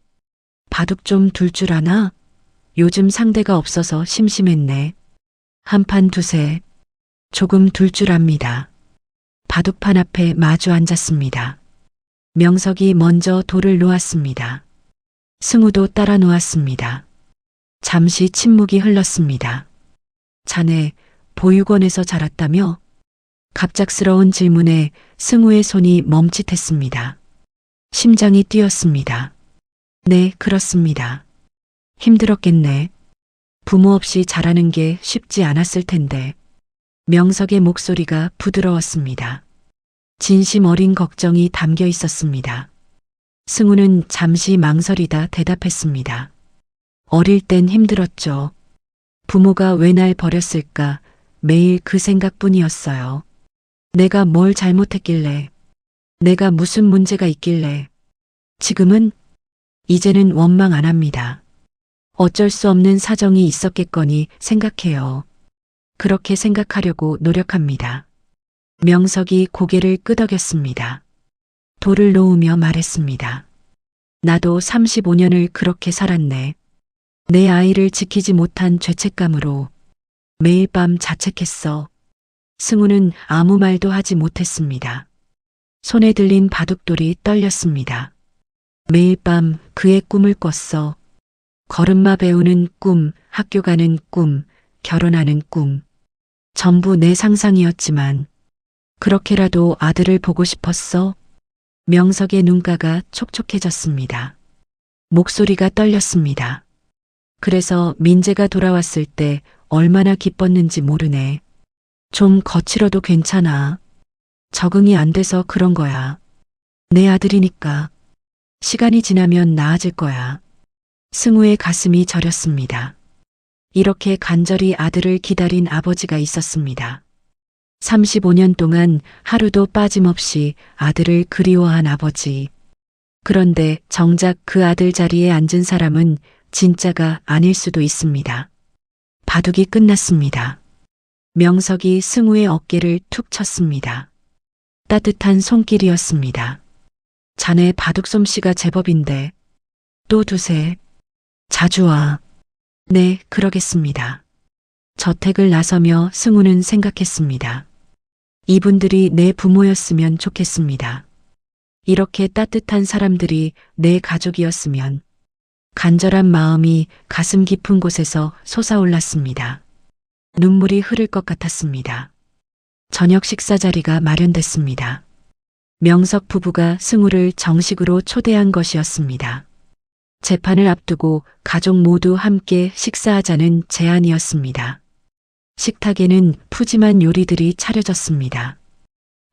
바둑 좀 둘 줄 아나? 요즘 상대가 없어서 심심했네. 한 판 두세. 조금 둘 줄 압니다. 바둑판 앞에 마주 앉았습니다. 명석이 먼저 돌을 놓았습니다. 승우도 따라 놓았습니다. 잠시 침묵이 흘렀습니다. 자네 보육원에서 자랐다며? 갑작스러운 질문에 승우의 손이 멈칫했습니다. 심장이 뛰었습니다. 네, 그렇습니다. 힘들었겠네. 부모 없이 자라는 게 쉽지 않았을 텐데. 명석의 목소리가 부드러웠습니다. 진심 어린 걱정이 담겨 있었습니다. 승우는 잠시 망설이다 대답했습니다. 어릴 땐 힘들었죠. 부모가 왜 날 버렸을까 매일 그 생각뿐이었어요. 내가 뭘 잘못했길래, 내가 무슨 문제가 있길래. 지금은, 이제는 원망 안 합니다. 어쩔 수 없는 사정이 있었겠거니 생각해요. 그렇게 생각하려고 노력합니다. 명석이 고개를 끄덕였습니다. 돌을 놓으며 말했습니다. 나도 35년을 그렇게 살았네. 내 아이를 지키지 못한 죄책감으로 매일 밤 자책했어. 승우는 아무 말도 하지 못했습니다. 손에 들린 바둑돌이 떨렸습니다. 매일 밤 그의 꿈을 꿨어. 걸음마 배우는 꿈, 학교 가는 꿈, 결혼하는 꿈. 전부 내 상상이었지만 그렇게라도 아들을 보고 싶었어. 명석의 눈가가 촉촉해졌습니다. 목소리가 떨렸습니다. 그래서 민재가 돌아왔을 때 얼마나 기뻤는지 모르네. 좀 거칠어도 괜찮아. 적응이 안 돼서 그런 거야. 내 아들이니까. 시간이 지나면 나아질 거야. 승우의 가슴이 저렸습니다. 이렇게 간절히 아들을 기다린 아버지가 있었습니다. 35년 동안 하루도 빠짐없이 아들을 그리워한 아버지. 그런데 정작 그 아들 자리에 앉은 사람은 진짜가 아닐 수도 있습니다. 바둑이 끝났습니다. 명석이 승우의 어깨를 툭 쳤습니다. 따뜻한 손길이었습니다. 자네 바둑 솜씨가 제법인데 또 두세. 자주 와. 네, 그러겠습니다. 저택을 나서며 승우는 생각했습니다. 이분들이 내 부모였으면 좋겠습니다. 이렇게 따뜻한 사람들이 내 가족이었으면. 간절한 마음이 가슴 깊은 곳에서 솟아올랐습니다. 눈물이 흐를 것 같았습니다. 저녁 식사 자리가 마련됐습니다. 명석 부부가 승우를 정식으로 초대한 것이었습니다. 재판을 앞두고 가족 모두 함께 식사하자는 제안이었습니다. 식탁에는 푸짐한 요리들이 차려졌습니다.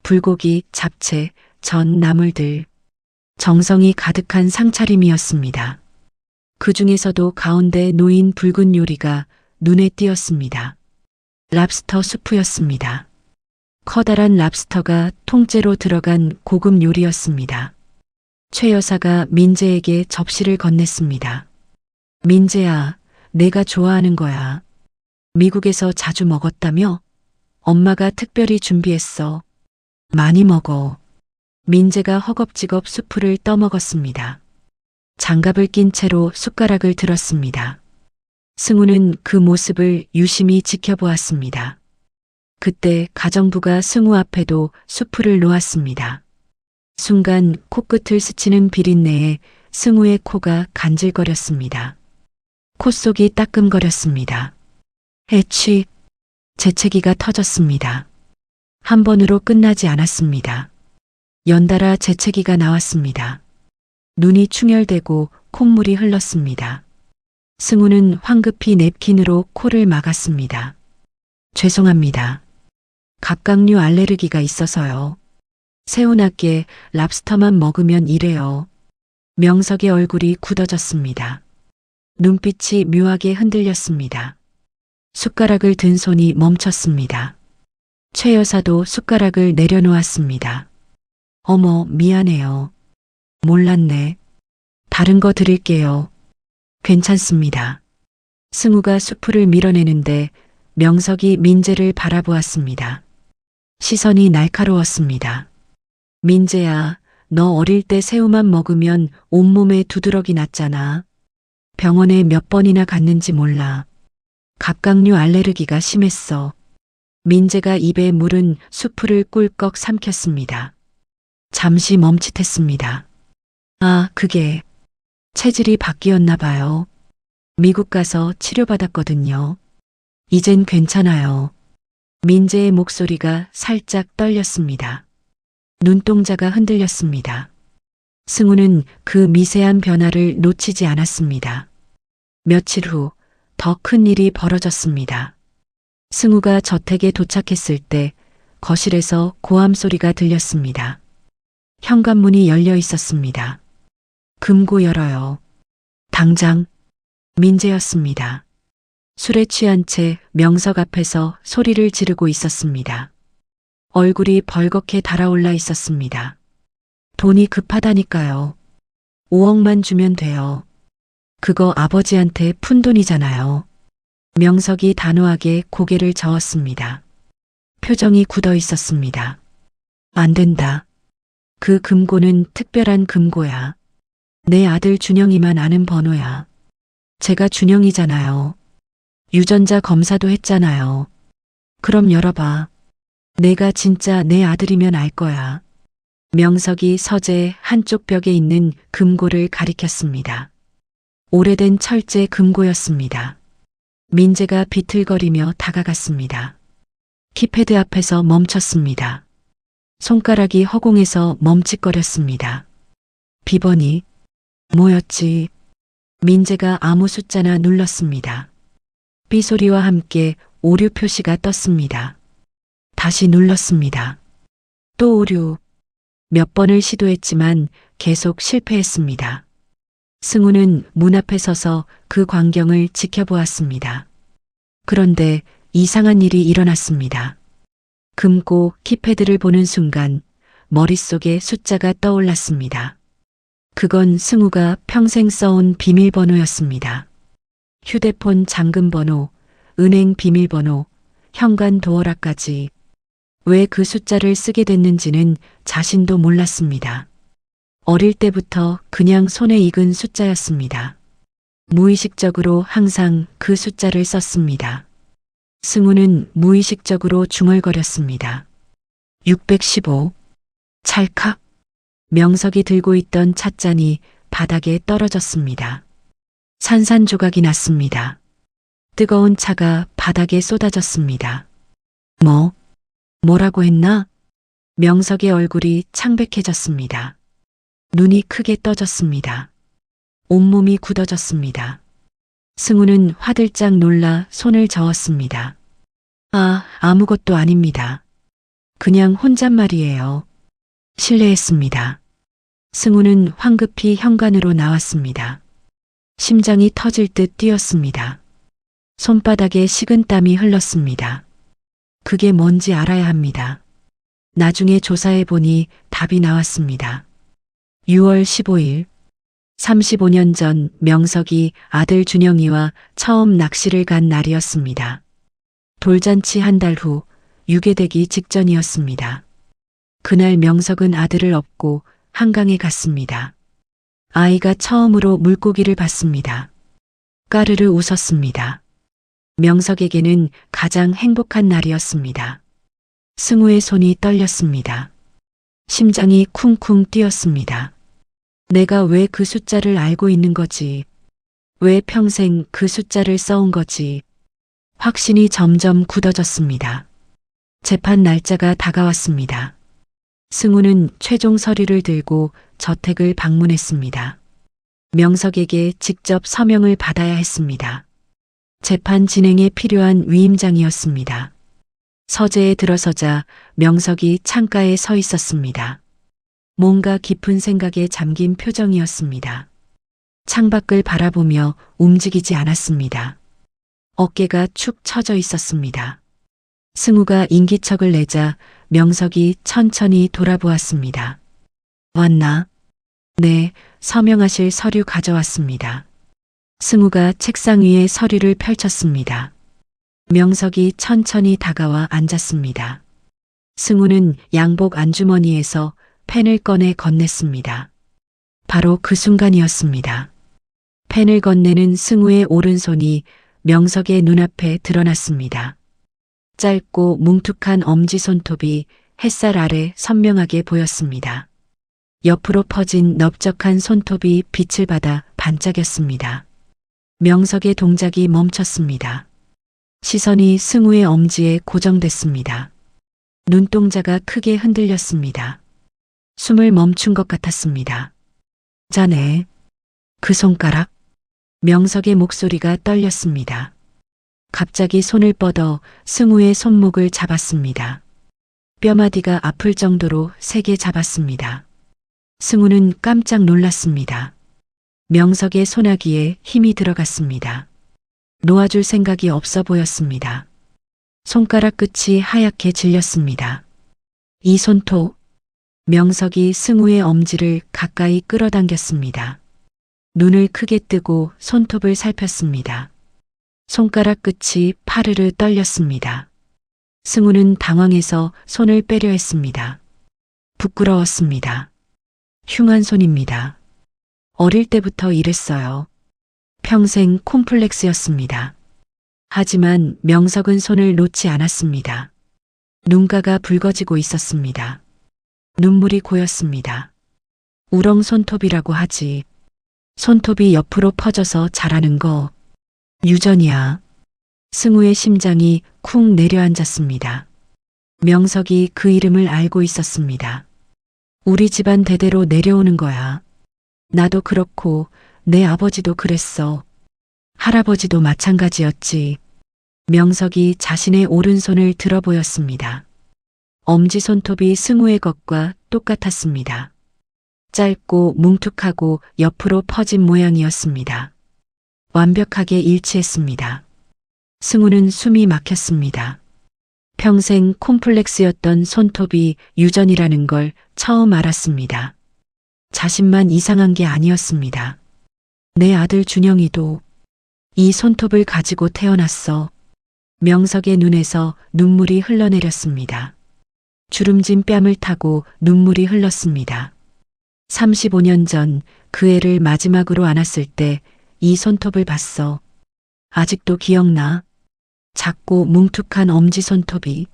불고기, 잡채, 전, 나물들. 정성이 가득한 상차림이었습니다. 그 중에서도 가운데 놓인 붉은 요리가 눈에 띄었습니다. 랍스터 수프였습니다. 커다란 랍스터가 통째로 들어간 고급 요리였습니다. 최 여사가 민재에게 접시를 건넸습니다. 민재야, 내가 좋아하는 거야. 미국에서 자주 먹었다며? 엄마가 특별히 준비했어. 많이 먹어. 민재가 허겁지겁 수프를 떠먹었습니다. 장갑을 낀 채로 숟가락을 들었습니다. 승우는 그 모습을 유심히 지켜보았습니다. 그때 가정부가 승우 앞에도 수풀을 놓았습니다. 순간 코끝을 스치는 비린내에 승우의 코가 간질거렸습니다. 콧속이 따끔거렸습니다. 애취, 재채기가 터졌습니다. 한 번으로 끝나지 않았습니다. 연달아 재채기가 나왔습니다. 눈이 충혈되고 콧물이 흘렀습니다. 승우는 황급히 냅킨으로 코를 막았습니다. 죄송합니다. 갑각류 알레르기가 있어서요. 새우나게 랍스터만 먹으면 이래요. 명석의 얼굴이 굳어졌습니다. 눈빛이 묘하게 흔들렸습니다. 숟가락을 든 손이 멈췄습니다. 최 여사도 숟가락을 내려놓았습니다. 어머, 미안해요. 몰랐네. 다른 거 드릴게요. 괜찮습니다. 승우가 수풀을 밀어내는데 명석이 민재를 바라보았습니다. 시선이 날카로웠습니다. 민재야, 너 어릴 때 새우만 먹으면 온몸에 두드러기 났잖아. 병원에 몇 번이나 갔는지 몰라. 갑각류 알레르기가 심했어. 민재가 입에 물은 수풀을 꿀꺽 삼켰습니다. 잠시 멈칫했습니다. 아, 그게 체질이 바뀌었나 봐요. 미국 가서 치료받았거든요. 이젠 괜찮아요. 민재의 목소리가 살짝 떨렸습니다. 눈동자가 흔들렸습니다. 승우는 그 미세한 변화를 놓치지 않았습니다. 며칠 후 더 큰 일이 벌어졌습니다. 승우가 저택에 도착했을 때 거실에서 고함 소리가 들렸습니다. 현관문이 열려 있었습니다. 금고 열어요. 당장. 민재였습니다. 술에 취한 채 명석 앞에서 소리를 지르고 있었습니다. 얼굴이 벌겋게 달아올라 있었습니다. 돈이 급하다니까요. 5억만 주면 돼요. 그거 아버지한테 푼 돈이잖아요. 명석이 단호하게 고개를 저었습니다. 표정이 굳어 있었습니다. 안 된다. 그 금고는 특별한 금고야. 내 아들 준영이만 아는 번호야. 제가 준영이잖아요. 유전자 검사도 했잖아요. 그럼 열어봐. 내가 진짜 내 아들이면 알 거야. 명석이 서재 한쪽 벽에 있는 금고를 가리켰습니다. 오래된 철제 금고였습니다. 민재가 비틀거리며 다가갔습니다. 키패드 앞에서 멈췄습니다. 손가락이 허공에서 멈칫거렸습니다. 비번이 뭐였지? 민재가 아무 숫자나 눌렀습니다. 삐소리와 함께 오류 표시가 떴습니다. 다시 눌렀습니다. 또 오류. 몇 번을 시도했지만 계속 실패했습니다. 승우는 문 앞에 서서 그 광경을 지켜보았습니다. 그런데 이상한 일이 일어났습니다. 금고 키패드를 보는 순간 머릿속에 숫자가 떠올랐습니다. 그건 승우가 평생 써온 비밀번호였습니다. 휴대폰 잠금번호, 은행 비밀번호, 현관 도어락까지. 왜 그 숫자를 쓰게 됐는지는 자신도 몰랐습니다. 어릴 때부터 그냥 손에 익은 숫자였습니다. 무의식적으로 항상 그 숫자를 썼습니다. 승우는 무의식적으로 중얼거렸습니다. 615. 찰칵. 명석이 들고 있던 찻잔이 바닥에 떨어졌습니다. 산산조각이 났습니다. 뜨거운 차가 바닥에 쏟아졌습니다. 뭐라고 했나? 명석의 얼굴이 창백해졌습니다. 눈이 크게 떠졌습니다. 온몸이 굳어졌습니다. 승우는 화들짝 놀라 손을 저었습니다. 아무것도 아닙니다. 그냥 혼잣말이에요. 실례했습니다. 승우는 황급히 현관으로 나왔습니다. 심장이 터질 듯 뛰었습니다. 손바닥에 식은땀이 흘렀습니다. 그게 뭔지 알아야 합니다. 나중에 조사해 보니 답이 나왔습니다. 6월 15일, 35년 전 명석이 아들 준영이와 처음 낚시를 간 날이었습니다. 돌잔치 한 달 후 유괴되기 직전이었습니다. 그날 명석은 아들을 업고 한강에 갔습니다. 아이가 처음으로 물고기를 봤습니다. 까르르 웃었습니다. 명석에게는 가장 행복한 날이었습니다. 승우의 손이 떨렸습니다. 심장이 쿵쿵 뛰었습니다. 내가 왜 그 숫자를 알고 있는 거지? 왜 평생 그 숫자를 써온 거지? 확신이 점점 굳어졌습니다. 재판 날짜가 다가왔습니다. 승우는 최종 서류를 들고 저택을 방문했습니다. 명석에게 직접 서명을 받아야 했습니다. 재판 진행에 필요한 위임장이었습니다. 서재에 들어서자 명석이 창가에 서 있었습니다. 뭔가 깊은 생각에 잠긴 표정이었습니다. 창밖을 바라보며 움직이지 않았습니다. 어깨가 축 처져 있었습니다. 승우가 인기척을 내자 명석이 천천히 돌아보았습니다. 왔나? 네, 서명하실 서류 가져왔습니다. 승우가 책상 위에 서류를 펼쳤습니다. 명석이 천천히 다가와 앉았습니다. 승우는 양복 안주머니에서 펜을 꺼내 건넸습니다. 바로 그 순간이었습니다. 펜을 건네는 승우의 오른손이 명석의 눈앞에 드러났습니다. 짧고 뭉툭한 엄지손톱이 햇살 아래 선명하게 보였습니다. 옆으로 퍼진 넓적한 손톱이 빛을 받아 반짝였습니다. 명석의 동작이 멈췄습니다. 시선이 승우의 엄지에 고정됐습니다. 눈동자가 크게 흔들렸습니다. 숨을 멈춘 것 같았습니다. 자네, 그 손가락? 명석의 목소리가 떨렸습니다. 갑자기 손을 뻗어 승우의 손목을 잡았습니다. 뼈마디가 아플 정도로 세게 잡았습니다. 승우는 깜짝 놀랐습니다. 명석의 손아귀에 힘이 들어갔습니다. 놓아줄 생각이 없어 보였습니다. 손가락 끝이 하얗게 질렸습니다. 이 손톱, 명석이 승우의 엄지를 가까이 끌어당겼습니다. 눈을 크게 뜨고 손톱을 살폈습니다. 손가락 끝이 파르르 떨렸습니다. 승우는 당황해서 손을 빼려 했습니다. 부끄러웠습니다. 흉한 손입니다. 어릴 때부터 이랬어요. 평생 콤플렉스였습니다. 하지만 명석은 손을 놓지 않았습니다. 눈가가 붉어지고 있었습니다. 눈물이 고였습니다. 우렁 손톱이라고 하지. 손톱이 옆으로 퍼져서 자라는 거 유전이야. 승우의 심장이 쿵 내려앉았습니다. 명석이 그 이름을 알고 있었습니다. 우리 집안 대대로 내려오는 거야. 나도 그렇고 내 아버지도 그랬어. 할아버지도 마찬가지였지. 명석이 자신의 오른손을 들어 보였습니다. 엄지손톱이 승우의 것과 똑같았습니다. 짧고 뭉툭하고 옆으로 퍼진 모양이었습니다. 완벽하게 일치했습니다. 승우는 숨이 막혔습니다. 평생 콤플렉스였던 손톱이 유전이라는 걸 처음 알았습니다. 자신만 이상한 게 아니었습니다. 내 아들 준영이도 이 손톱을 가지고 태어났어. 명석의 눈에서 눈물이 흘러내렸습니다. 주름진 뺨을 타고 눈물이 흘렀습니다. 35년 전 그 애를 마지막으로 안았을 때 이 손톱을 봤어. 아직도 기억나. 작고 뭉툭한 엄지손톱이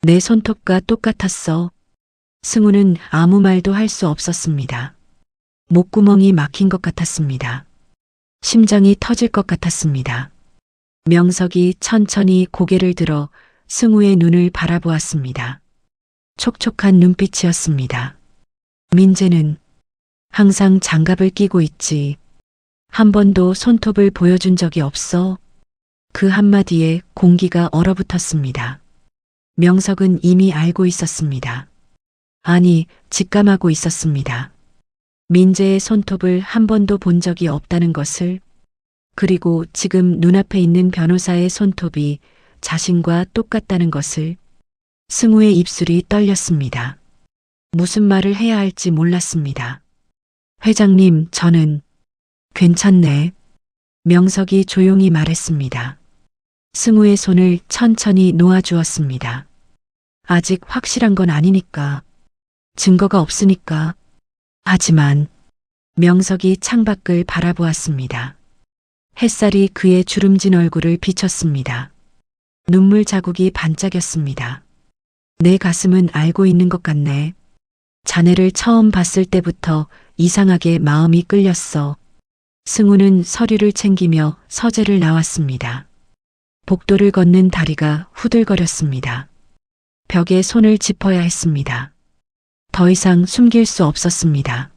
내 손톱과 똑같았어. 승우는 아무 말도 할 수 없었습니다. 목구멍이 막힌 것 같았습니다. 심장이 터질 것 같았습니다. 명석이 천천히 고개를 들어 승우의 눈을 바라보았습니다. 촉촉한 눈빛이었습니다. 민재는 항상 장갑을 끼고 있지. 한 번도 손톱을 보여준 적이 없어. 그 한마디에 공기가 얼어붙었습니다. 명석은 이미 알고 있었습니다. 아니, 직감하고 있었습니다. 민재의 손톱을 한 번도 본 적이 없다는 것을, 그리고 지금 눈앞에 있는 변호사의 손톱이 자신과 똑같다는 것을. 승우의 입술이 떨렸습니다. 무슨 말을 해야 할지 몰랐습니다. 회장님, 저는 괜찮네. 명석이 조용히 말했습니다. 승우의 손을 천천히 놓아주었습니다. 아직 확실한 건 아니니까. 증거가 없으니까. 하지만 명석이 창밖을 바라보았습니다. 햇살이 그의 주름진 얼굴을 비쳤습니다. 눈물 자국이 반짝였습니다. 내 가슴은 알고 있는 것 같네. 자네를 처음 봤을 때부터 이상하게 마음이 끌렸어. 승우는 서류를 챙기며 서재를 나왔습니다. 복도를 걷는 다리가 후들거렸습니다. 벽에 손을 짚어야 했습니다. 더 이상 숨길 수 없었습니다.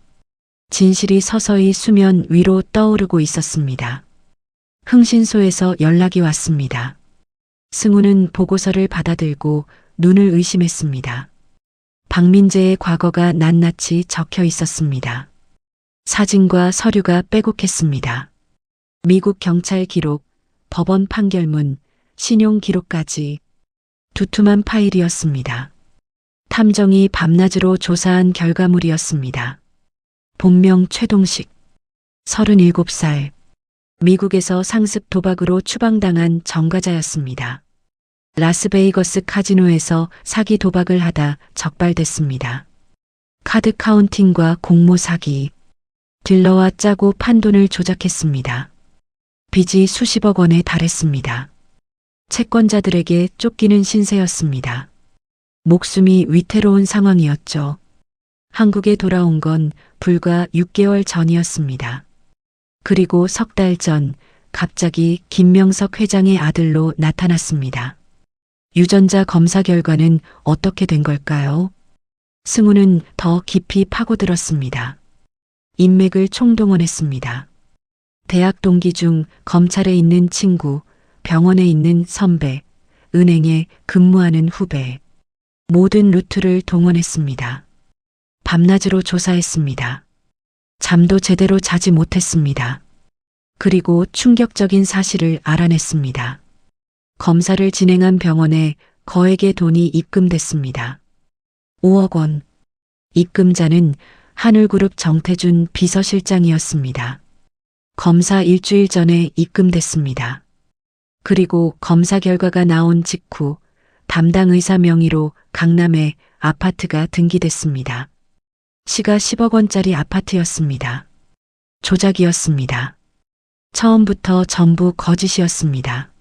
진실이 서서히 수면 위로 떠오르고 있었습니다. 흥신소에서 연락이 왔습니다. 승우는 보고서를 받아들고 눈을 의심했습니다. 박민재의 과거가 낱낱이 적혀 있었습니다. 사진과 서류가 빼곡했습니다. 미국 경찰 기록, 법원 판결문, 신용 기록까지 두툼한 파일이었습니다. 탐정이 밤낮으로 조사한 결과물이었습니다. 본명 최동식, 37살, 미국에서 상습 도박으로 추방당한 전과자였습니다. 라스베이거스 카지노에서 사기 도박을 하다 적발됐습니다. 카드 카운팅과 공모 사기, 딜러와 짜고 판돈을 조작했습니다. 빚이 수십억 원에 달했습니다. 채권자들에게 쫓기는 신세였습니다. 목숨이 위태로운 상황이었죠. 한국에 돌아온 건 불과 6개월 전이었습니다. 그리고 석 달 전 갑자기 김명석 회장의 아들로 나타났습니다. 유전자 검사 결과는 어떻게 된 걸까요? 승우는 더 깊이 파고들었습니다. 인맥을 총동원했습니다. 대학 동기 중 검찰에 있는 친구, 병원에 있는 선배, 은행에 근무하는 후배, 모든 루트를 동원했습니다. 밤낮으로 조사했습니다. 잠도 제대로 자지 못했습니다. 그리고 충격적인 사실을 알아냈습니다. 검사를 진행한 병원에 거액의 돈이 입금됐습니다. 5억 원. 입금자는 한울그룹 정태준 비서실장이었습니다. 검사 일주일 전에 입금됐습니다. 그리고 검사 결과가 나온 직후 담당 의사 명의로 강남에 아파트가 등기됐습니다. 시가 10억 원짜리 아파트였습니다. 조작이었습니다. 처음부터 전부 거짓이었습니다.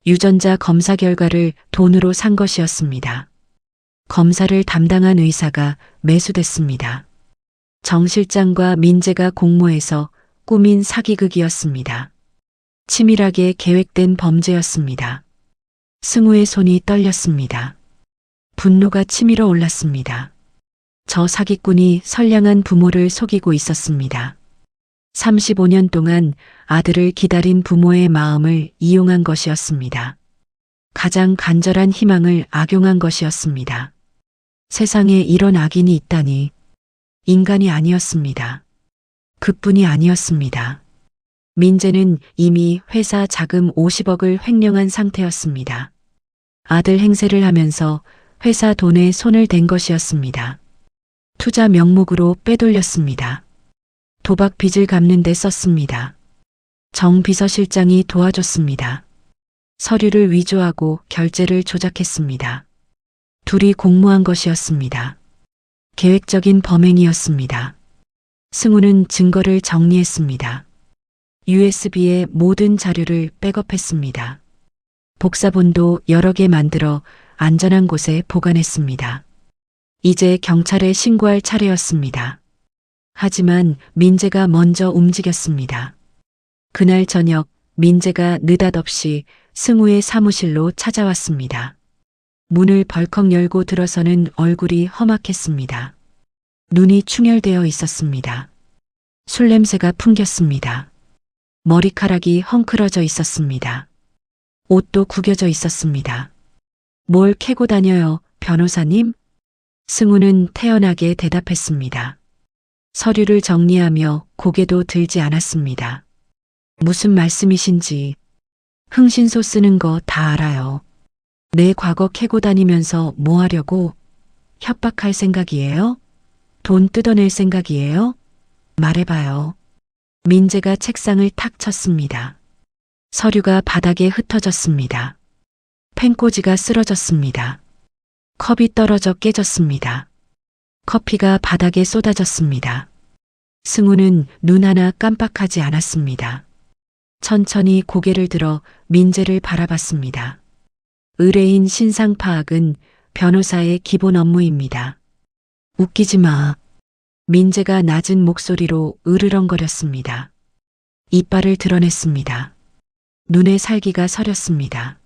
유전자 검사 결과를 돈으로 산 것이었습니다. 검사를 담당한 의사가 매수됐습니다. 정 실장과 민재가 공모해서 꾸민 사기극이었습니다. 치밀하게 계획된 범죄였습니다. 승우의 손이 떨렸습니다. 분노가 치밀어 올랐습니다. 저 사기꾼이 선량한 부모를 속이고 있었습니다. 35년 동안 아들을 기다린 부모의 마음을 이용한 것이었습니다. 가장 간절한 희망을 악용한 것이었습니다. 세상에 이런 악인이 있다니. 인간이 아니었습니다. 그뿐이 아니었습니다. 민재는 이미 회사 자금 50억을 횡령한 상태였습니다. 아들 행세를 하면서 회사 돈에 손을 댄 것이었습니다. 투자 명목으로 빼돌렸습니다. 도박 빚을 갚는 데 썼습니다. 정 비서실장이 도와줬습니다. 서류를 위조하고 결제를 조작했습니다. 둘이 공모한 것이었습니다. 계획적인 범행이었습니다. 승우는 증거를 정리했습니다. USB에 모든 자료를 백업했습니다. 복사본도 여러 개 만들어 안전한 곳에 보관했습니다. 이제 경찰에 신고할 차례였습니다. 하지만 민재가 먼저 움직였습니다. 그날 저녁 민재가 느닷없이 승우의 사무실로 찾아왔습니다. 문을 벌컥 열고 들어서는 얼굴이 험악했습니다. 눈이 충혈되어 있었습니다. 술 냄새가 풍겼습니다. 머리카락이 헝클어져 있었습니다. 옷도 구겨져 있었습니다. 뭘 캐고 다녀요, 변호사님? 승우는 태연하게 대답했습니다. 서류를 정리하며 고개도 들지 않았습니다. 무슨 말씀이신지. 흥신소 쓰는 거 다 알아요. 내 과거 캐고 다니면서 뭐 하려고? 협박할 생각이에요? 돈 뜯어낼 생각이에요? 말해봐요. 민재가 책상을 탁 쳤습니다. 서류가 바닥에 흩어졌습니다. 펜꽂이가 쓰러졌습니다. 컵이 떨어져 깨졌습니다. 커피가 바닥에 쏟아졌습니다. 승우는 눈 하나 깜빡하지 않았습니다. 천천히 고개를 들어 민재를 바라봤습니다. 의뢰인 신상 파악은 변호사의 기본 업무입니다. 웃기지 마. 민재가 낮은 목소리로 으르렁거렸습니다. 이빨을 드러냈습니다. 눈에 살기가 서렸습니다.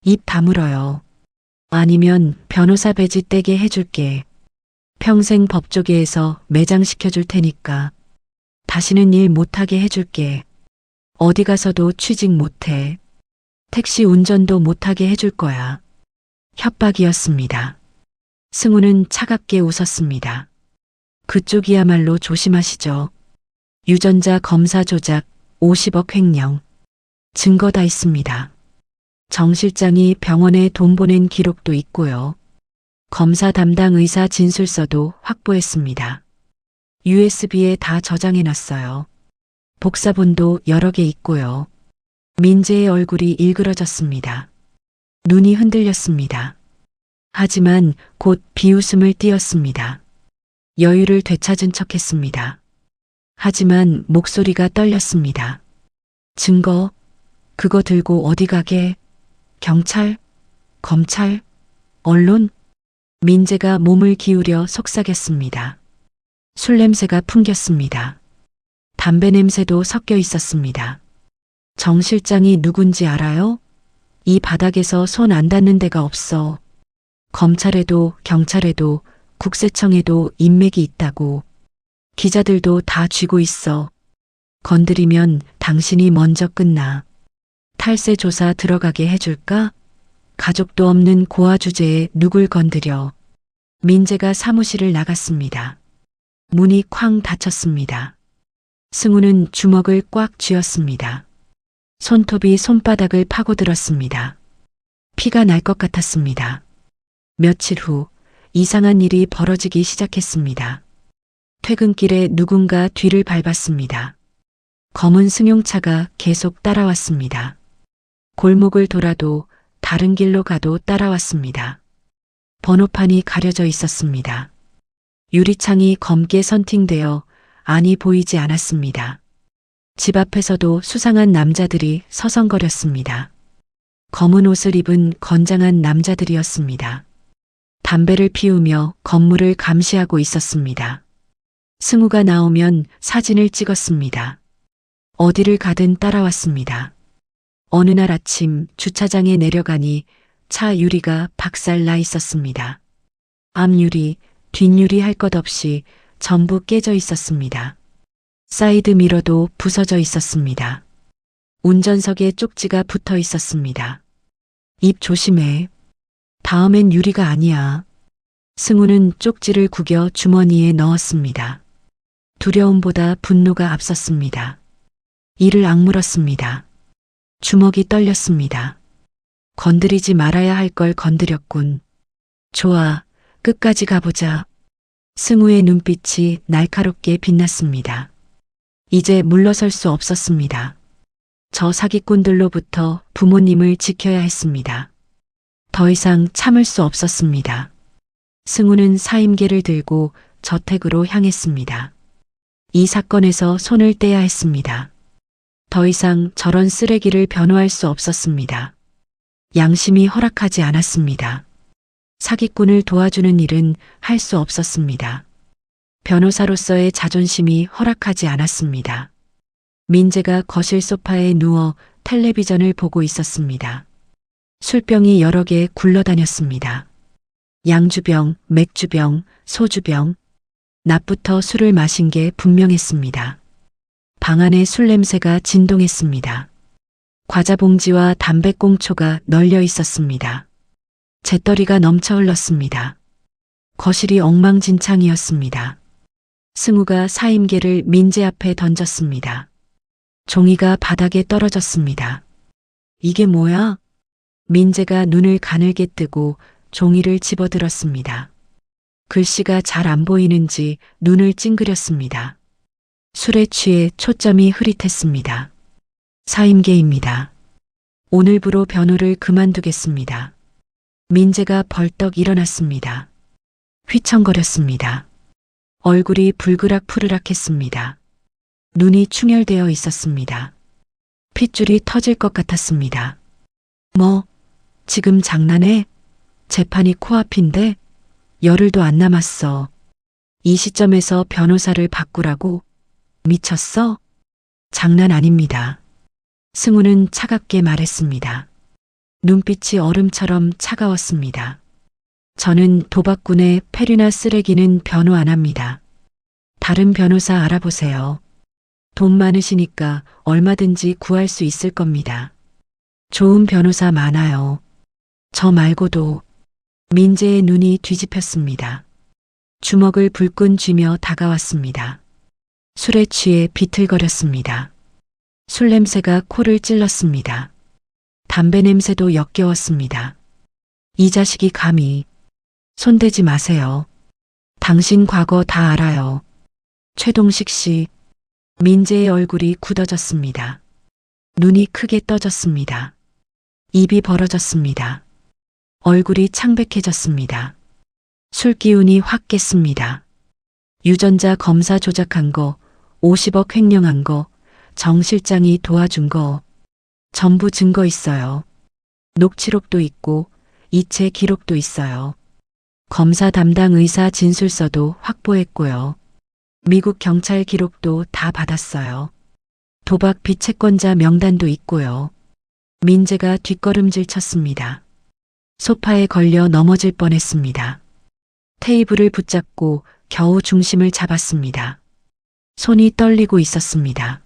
입 다물어요. 아니면 변호사 배지 떼게 해줄게. 평생 법조계에서 매장시켜줄 테니까. 다시는 일 못하게 해줄게. 어디 가서도 취직 못해. 택시 운전도 못하게 해줄 거야. 협박이었습니다. 승우는 차갑게 웃었습니다. 그쪽이야말로 조심하시죠. 유전자 검사 조작, 50억 횡령. 증거 다 있습니다. 정 실장이 병원에 돈 보낸 기록도 있고요. 검사 담당 의사 진술서도 확보했습니다. USB에 다 저장해놨어요. 복사본도 여러 개 있고요. 민재의 얼굴이 일그러졌습니다. 눈이 흔들렸습니다. 하지만 곧 비웃음을 띄었습니다. 여유를 되찾은 척했습니다. 하지만 목소리가 떨렸습니다. 증거, 그거 들고 어디 가게? 경찰? 검찰? 언론? 민재가 몸을 기울여 속삭였습니다. 술 냄새가 풍겼습니다. 담배 냄새도 섞여 있었습니다. 정 실장이 누군지 알아요? 이 바닥에서 손 안 닿는 데가 없어. 검찰에도 경찰에도 국세청에도 인맥이 있다고. 기자들도 다 쥐고 있어. 건드리면 당신이 먼저 끝나. 탈세 조사 들어가게 해줄까? 가족도 없는 고아 주제에 누굴 건드려. 민재가 사무실을 나갔습니다. 문이 쾅 닫혔습니다. 승우는 주먹을 꽉 쥐었습니다. 손톱이 손바닥을 파고들었습니다. 피가 날 것 같았습니다. 며칠 후 이상한 일이 벌어지기 시작했습니다. 퇴근길에 누군가 뒤를 밟았습니다. 검은 승용차가 계속 따라왔습니다. 골목을 돌아도 다른 길로 가도 따라왔습니다. 번호판이 가려져 있었습니다. 유리창이 검게 선팅되어 안이 보이지 않았습니다. 집 앞에서도 수상한 남자들이 서성거렸습니다. 검은 옷을 입은 건장한 남자들이었습니다. 담배를 피우며 건물을 감시하고 있었습니다. 승우가 나오면 사진을 찍었습니다. 어디를 가든 따라왔습니다. 어느 날 아침 주차장에 내려가니 차 유리가 박살나 있었습니다. 앞유리, 뒷유리 할 것 없이 전부 깨져 있었습니다. 사이드 미러도 부서져 있었습니다. 운전석에 쪽지가 붙어 있었습니다. 입 조심해. 다음엔 유리가 아니야. 승우는 쪽지를 구겨 주머니에 넣었습니다. 두려움보다 분노가 앞섰습니다. 이를 악물었습니다. 주먹이 떨렸습니다. 건드리지 말아야 할 걸 건드렸군. 좋아, 끝까지 가보자. 승우의 눈빛이 날카롭게 빛났습니다. 이제 물러설 수 없었습니다. 저 사기꾼들로부터 부모님을 지켜야 했습니다. 더 이상 참을 수 없었습니다. 승우는 사임계를 들고 저택으로 향했습니다. 이 사건에서 손을 떼야 했습니다. 더 이상 저런 쓰레기를 변호할 수 없었습니다. 양심이 허락하지 않았습니다. 사기꾼을 도와주는 일은 할 수 없었습니다. 변호사로서의 자존심이 허락하지 않았습니다. 민재가 거실 소파에 누워 텔레비전을 보고 있었습니다. 술병이 여러 개 굴러다녔습니다. 양주병, 맥주병, 소주병. 낮부터 술을 마신 게 분명했습니다. 방 안에 술 냄새가 진동했습니다. 과자 봉지와 담배꽁초가 널려 있었습니다. 재떨이가 넘쳐 흘렀습니다. 거실이 엉망진창이었습니다. 승우가 사임계를 민재 앞에 던졌습니다. 종이가 바닥에 떨어졌습니다. 이게 뭐야? 민재가 눈을 가늘게 뜨고 종이를 집어들었습니다. 글씨가 잘 안 보이는지 눈을 찡그렸습니다. 술에 취해 초점이 흐릿했습니다. 사임계입니다. 오늘부로 변호를 그만두겠습니다. 민재가 벌떡 일어났습니다. 휘청거렸습니다. 얼굴이 불그락 푸르락했습니다. 눈이 충혈되어 있었습니다. 핏줄이 터질 것 같았습니다. 뭐, 지금 장난해? 재판이 코앞인데 열흘도 안 남았어. 이 시점에서 변호사를 바꾸라고? 미쳤어? 장난 아닙니다. 승우는 차갑게 말했습니다. 눈빛이 얼음처럼 차가웠습니다. 저는 도박꾼의 패류나 쓰레기는 변호 안 합니다. 다른 변호사 알아보세요. 돈 많으시니까 얼마든지 구할 수 있을 겁니다. 좋은 변호사 많아요. 저 말고도. 민재의 눈이 뒤집혔습니다. 주먹을 불끈 쥐며 다가왔습니다. 술에 취해 비틀거렸습니다. 술 냄새가 코를 찔렀습니다. 담배 냄새도 역겨웠습니다. 이 자식이 감히. 손대지 마세요. 당신 과거 다 알아요. 최동식 씨. 민재의 얼굴이 굳어졌습니다. 눈이 크게 떠졌습니다. 입이 벌어졌습니다. 얼굴이 창백해졌습니다. 술 기운이 확 깼습니다. 유전자 검사 조작한 거, 50억 횡령한 거, 정 실장이 도와준 거, 전부 증거 있어요. 녹취록도 있고, 이체 기록도 있어요. 검사 담당 의사 진술서도 확보했고요. 미국 경찰 기록도 다 받았어요. 도박 비채권자 명단도 있고요. 민재가 뒷걸음질 쳤습니다. 소파에 걸려 넘어질 뻔했습니다. 테이블을 붙잡고 겨우 중심을 잡았습니다. 손이 떨리고 있었습니다.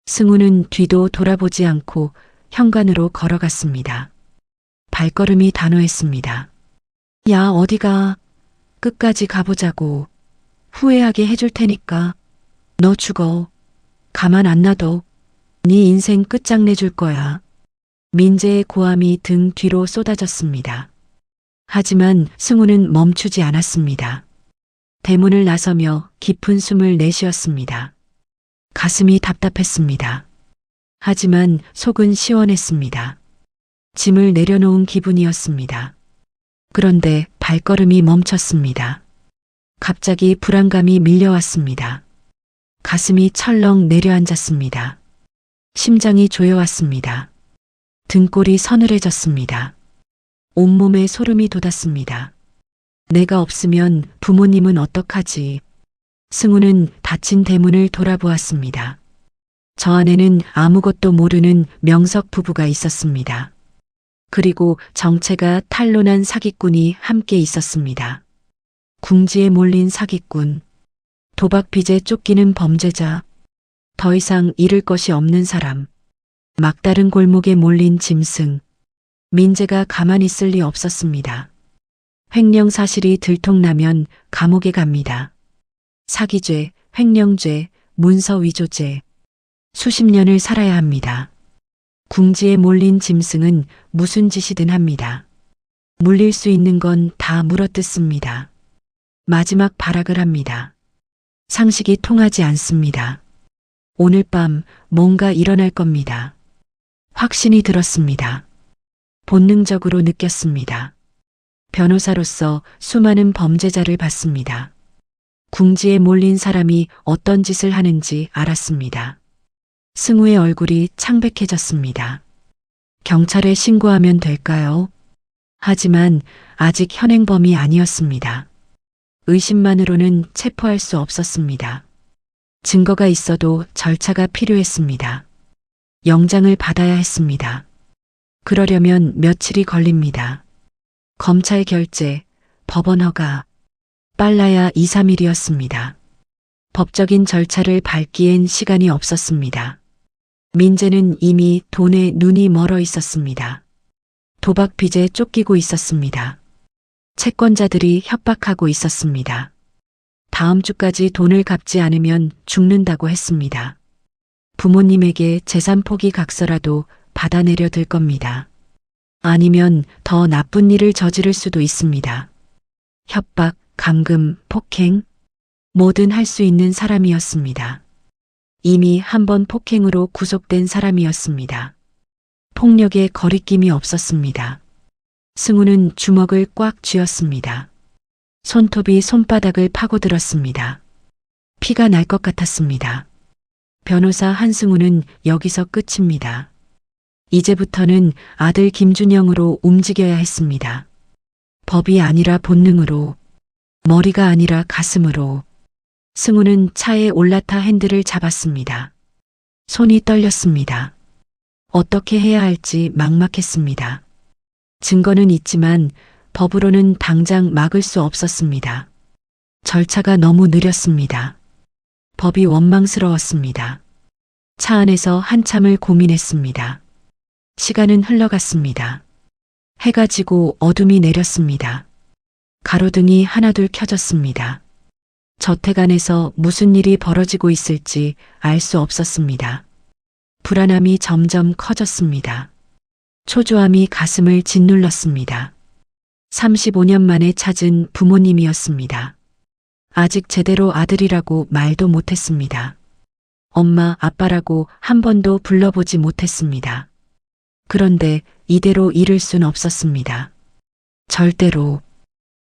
승우는 뒤도 돌아보지 않고 현관으로 걸어갔습니다. 발걸음이 단호했습니다. 야, 어디가? 끝까지 가보자고. 후회하게 해줄 테니까. 너 죽어. 가만 안 놔둬. 네 인생 끝장내줄 거야. 민재의 고함이 등 뒤로 쏟아졌습니다. 하지만 승우는 멈추지 않았습니다. 대문을 나서며 깊은 숨을 내쉬었습니다. 가슴이 답답했습니다. 하지만 속은 시원했습니다. 짐을 내려놓은 기분이었습니다. 그런데 발걸음이 멈췄습니다. 갑자기 불안감이 밀려왔습니다. 가슴이 철렁 내려앉았습니다. 심장이 조여왔습니다. 등골이 서늘해졌습니다. 온몸에 소름이 돋았습니다. 내가 없으면 부모님은 어떡하지? 승우는 닫힌 대문을 돌아보았습니다. 저 안에는 아무것도 모르는 명석 부부가 있었습니다. 그리고 정체가 탄로난 사기꾼이 함께 있었습니다. 궁지에 몰린 사기꾼, 도박 빚에 쫓기는 범죄자, 더 이상 잃을 것이 없는 사람, 막다른 골목에 몰린 짐승. 민재가 가만히 있을 리 없었습니다. 횡령 사실이 들통나면 감옥에 갑니다. 사기죄, 횡령죄, 문서 위조죄. 수십 년을 살아야 합니다. 궁지에 몰린 짐승은 무슨 짓이든 합니다. 물릴 수 있는 건 다 물어뜯습니다. 마지막 발악을 합니다. 상식이 통하지 않습니다. 오늘 밤 뭔가 일어날 겁니다. 확신이 들었습니다. 본능적으로 느꼈습니다. 변호사로서 수많은 범죄자를 봤습니다. 궁지에 몰린 사람이 어떤 짓을 하는지 알았습니다. 승우의 얼굴이 창백해졌습니다. 경찰에 신고하면 될까요? 하지만 아직 현행범이 아니었습니다. 의심만으로는 체포할 수 없었습니다. 증거가 있어도 절차가 필요했습니다. 영장을 받아야 했습니다. 그러려면 며칠이 걸립니다. 검찰 결재, 법원 허가, 빨라야 2, 3일이었습니다. 법적인 절차를 밟기엔 시간이 없었습니다. 민재는 이미 돈에 눈이 멀어 있었습니다. 도박 빚에 쫓기고 있었습니다. 채권자들이 협박하고 있었습니다. 다음 주까지 돈을 갚지 않으면 죽는다고 했습니다. 부모님에게 재산 포기 각서라도 받아내려 들 겁니다. 아니면 더 나쁜 일을 저지를 수도 있습니다. 협박, 감금, 폭행, 뭐든 할 수 있는 사람이었습니다. 이미 한 번 폭행으로 구속된 사람이었습니다. 폭력에 거리낌이 없었습니다. 승우는 주먹을 꽉 쥐었습니다. 손톱이 손바닥을 파고들었습니다. 피가 날 것 같았습니다. 변호사 한승우는 여기서 끝입니다. 이제부터는 아들 김준영으로 움직여야 했습니다. 법이 아니라 본능으로, 머리가 아니라 가슴으로. 승우는 차에 올라타 핸들을 잡았습니다. 손이 떨렸습니다. 어떻게 해야 할지 막막했습니다. 증거는 있지만 법으로는 당장 막을 수 없었습니다. 절차가 너무 느렸습니다. 법이 원망스러웠습니다. 차 안에서 한참을 고민했습니다. 시간은 흘러갔습니다. 해가 지고 어둠이 내렸습니다. 가로등이 하나둘 켜졌습니다. 저택 안에서 무슨 일이 벌어지고 있을지 알 수 없었습니다. 불안함이 점점 커졌습니다. 초조함이 가슴을 짓눌렀습니다. 35년 만에 찾은 부모님이었습니다. 아직 제대로 아들이라고 말도 못했습니다. 엄마, 아빠라고 한 번도 불러보지 못했습니다. 그런데 이대로 잃을 순 없었습니다. 절대로.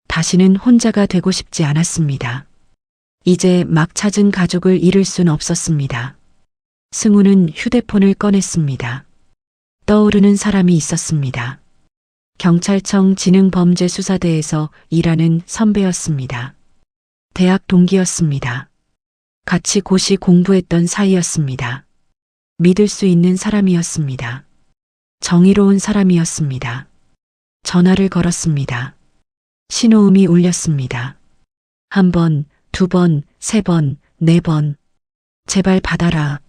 다시는 혼자가 되고 싶지 않았습니다. 이제 막 찾은 가족을 잃을 순 없었습니다. 승우는 휴대폰을 꺼냈습니다. 떠오르는 사람이 있었습니다. 경찰청 지능범죄수사대에서 일하는 선배였습니다. 대학 동기였습니다. 같이 고시 공부했던 사이였습니다. 믿을 수 있는 사람이었습니다. 정의로운 사람이었습니다. 전화를 걸었습니다. 신호음이 울렸습니다. 한 번, 두 번, 세 번, 네 번. 제발 받아라.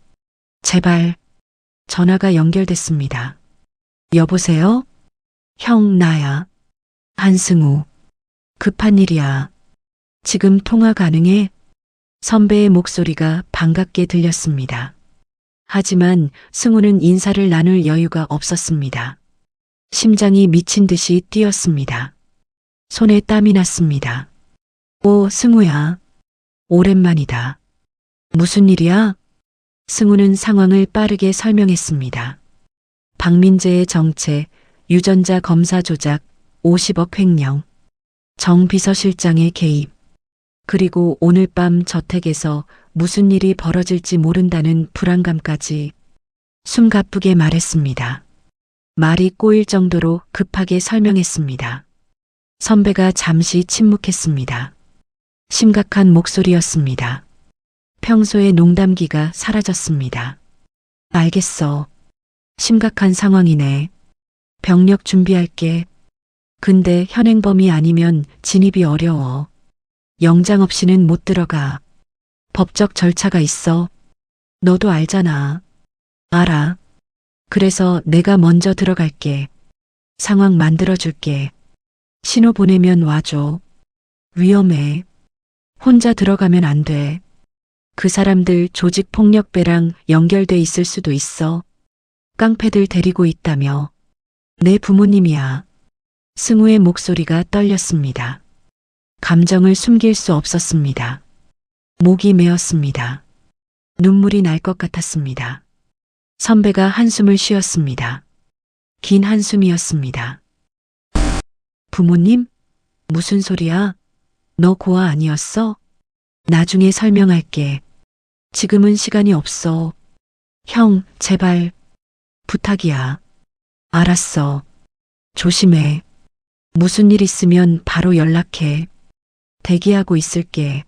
제발. 전화가 연결됐습니다. 여보세요? 형, 나야. 한승우. 급한 일이야. 지금 통화 가능해? 선배의 목소리가 반갑게 들렸습니다. 하지만 승우는 인사를 나눌 여유가 없었습니다. 심장이 미친 듯이 뛰었습니다. 손에 땀이 났습니다. 오, 승우야. 오랜만이다. 무슨 일이야? 승우는 상황을 빠르게 설명했습니다. 박민재의 정체, 유전자 검사 조작, 50억 횡령, 정 비서실장의 개입, 그리고 오늘 밤 저택에서 무슨 일이 벌어질지 모른다는 불안감까지 숨가쁘게 말했습니다. 말이 꼬일 정도로 급하게 설명했습니다. 선배가 잠시 침묵했습니다. 심각한 목소리였습니다. 평소의 농담기가 사라졌습니다. 알겠어. 심각한 상황이네. 병력 준비할게. 근데 현행범이 아니면 진입이 어려워. 영장 없이는 못 들어가. 법적 절차가 있어. 너도 알잖아. 알아. 그래서 내가 먼저 들어갈게. 상황 만들어줄게. 신호 보내면 와줘. 위험해. 혼자 들어가면 안 돼. 그 사람들 조직폭력배랑 연결돼 있을 수도 있어. 깡패들 데리고 있다며. 내 부모님이야. 승우의 목소리가 떨렸습니다. 감정을 숨길 수 없었습니다. 목이 메었습니다. 눈물이 날 것 같았습니다. 선배가 한숨을 쉬었습니다. 긴 한숨이었습니다. 부모님? 무슨 소리야? 너 고아 아니었어? 나중에 설명할게. 지금은 시간이 없어. 형, 제발. 부탁이야. 알았어. 조심해. 무슨 일 있으면 바로 연락해. 대기하고 있을게.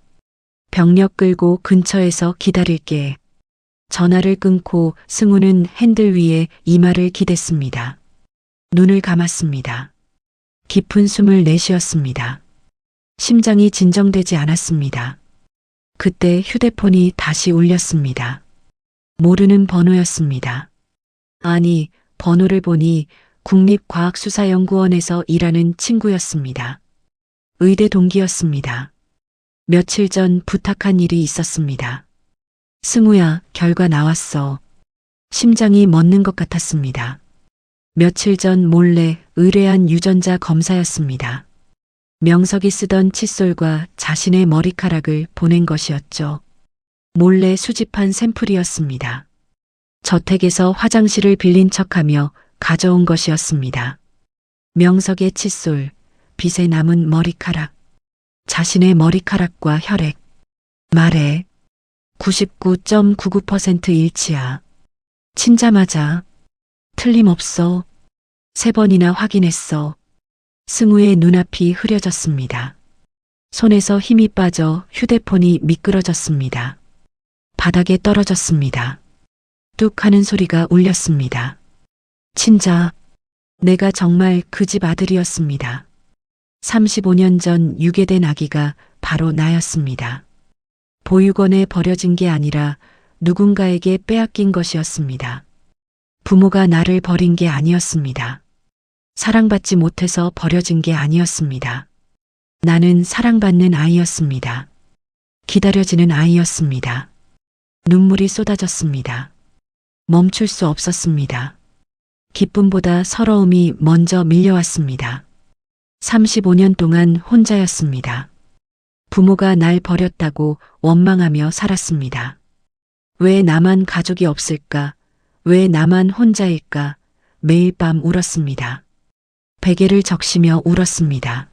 병력 끌고 근처에서 기다릴게. 전화를 끊고 승우는 핸들 위에 이마를 기댔습니다. 눈을 감았습니다. 깊은 숨을 내쉬었습니다. 심장이 진정되지 않았습니다. 그때 휴대폰이 다시 울렸습니다. 모르는 번호였습니다. 아니, 번호를 보니 국립과학수사연구원에서 일하는 친구였습니다. 의대 동기였습니다. 며칠 전 부탁한 일이 있었습니다. 승우야, 결과 나왔어. 심장이 멎는 것 같았습니다. 며칠 전 몰래 의뢰한 유전자 검사였습니다. 명석이 쓰던 칫솔과 자신의 머리카락을 보낸 것이었죠. 몰래 수집한 샘플이었습니다. 저택에서 화장실을 빌린 척하며 가져온 것이었습니다. 명석의 칫솔, 빗에 남은 머리카락, 자신의 머리카락과 혈액. 말해. 99.99% 일치야. 친자 맞아. 틀림없어. 3번이나 확인했어. 승우의 눈앞이 흐려졌습니다. 손에서 힘이 빠져 휴대폰이 미끄러졌습니다. 바닥에 떨어졌습니다. 뚝 하는 소리가 울렸습니다. 친자, 내가 정말 그 집 아들이었습니다. 35년 전 유괴된 아기가 바로 나였습니다. 보육원에 버려진 게 아니라 누군가에게 빼앗긴 것이었습니다. 부모가 나를 버린 게 아니었습니다. 사랑받지 못해서 버려진 게 아니었습니다. 나는 사랑받는 아이였습니다. 기다려지는 아이였습니다. 눈물이 쏟아졌습니다. 멈출 수 없었습니다. 기쁨보다 서러움이 먼저 밀려왔습니다. 35년 동안 혼자였습니다. 부모가 날 버렸다고 원망하며 살았습니다. 왜 나만 가족이 없을까? 왜 나만 혼자일까? 매일 밤 울었습니다. 베개를 적시며 울었습니다.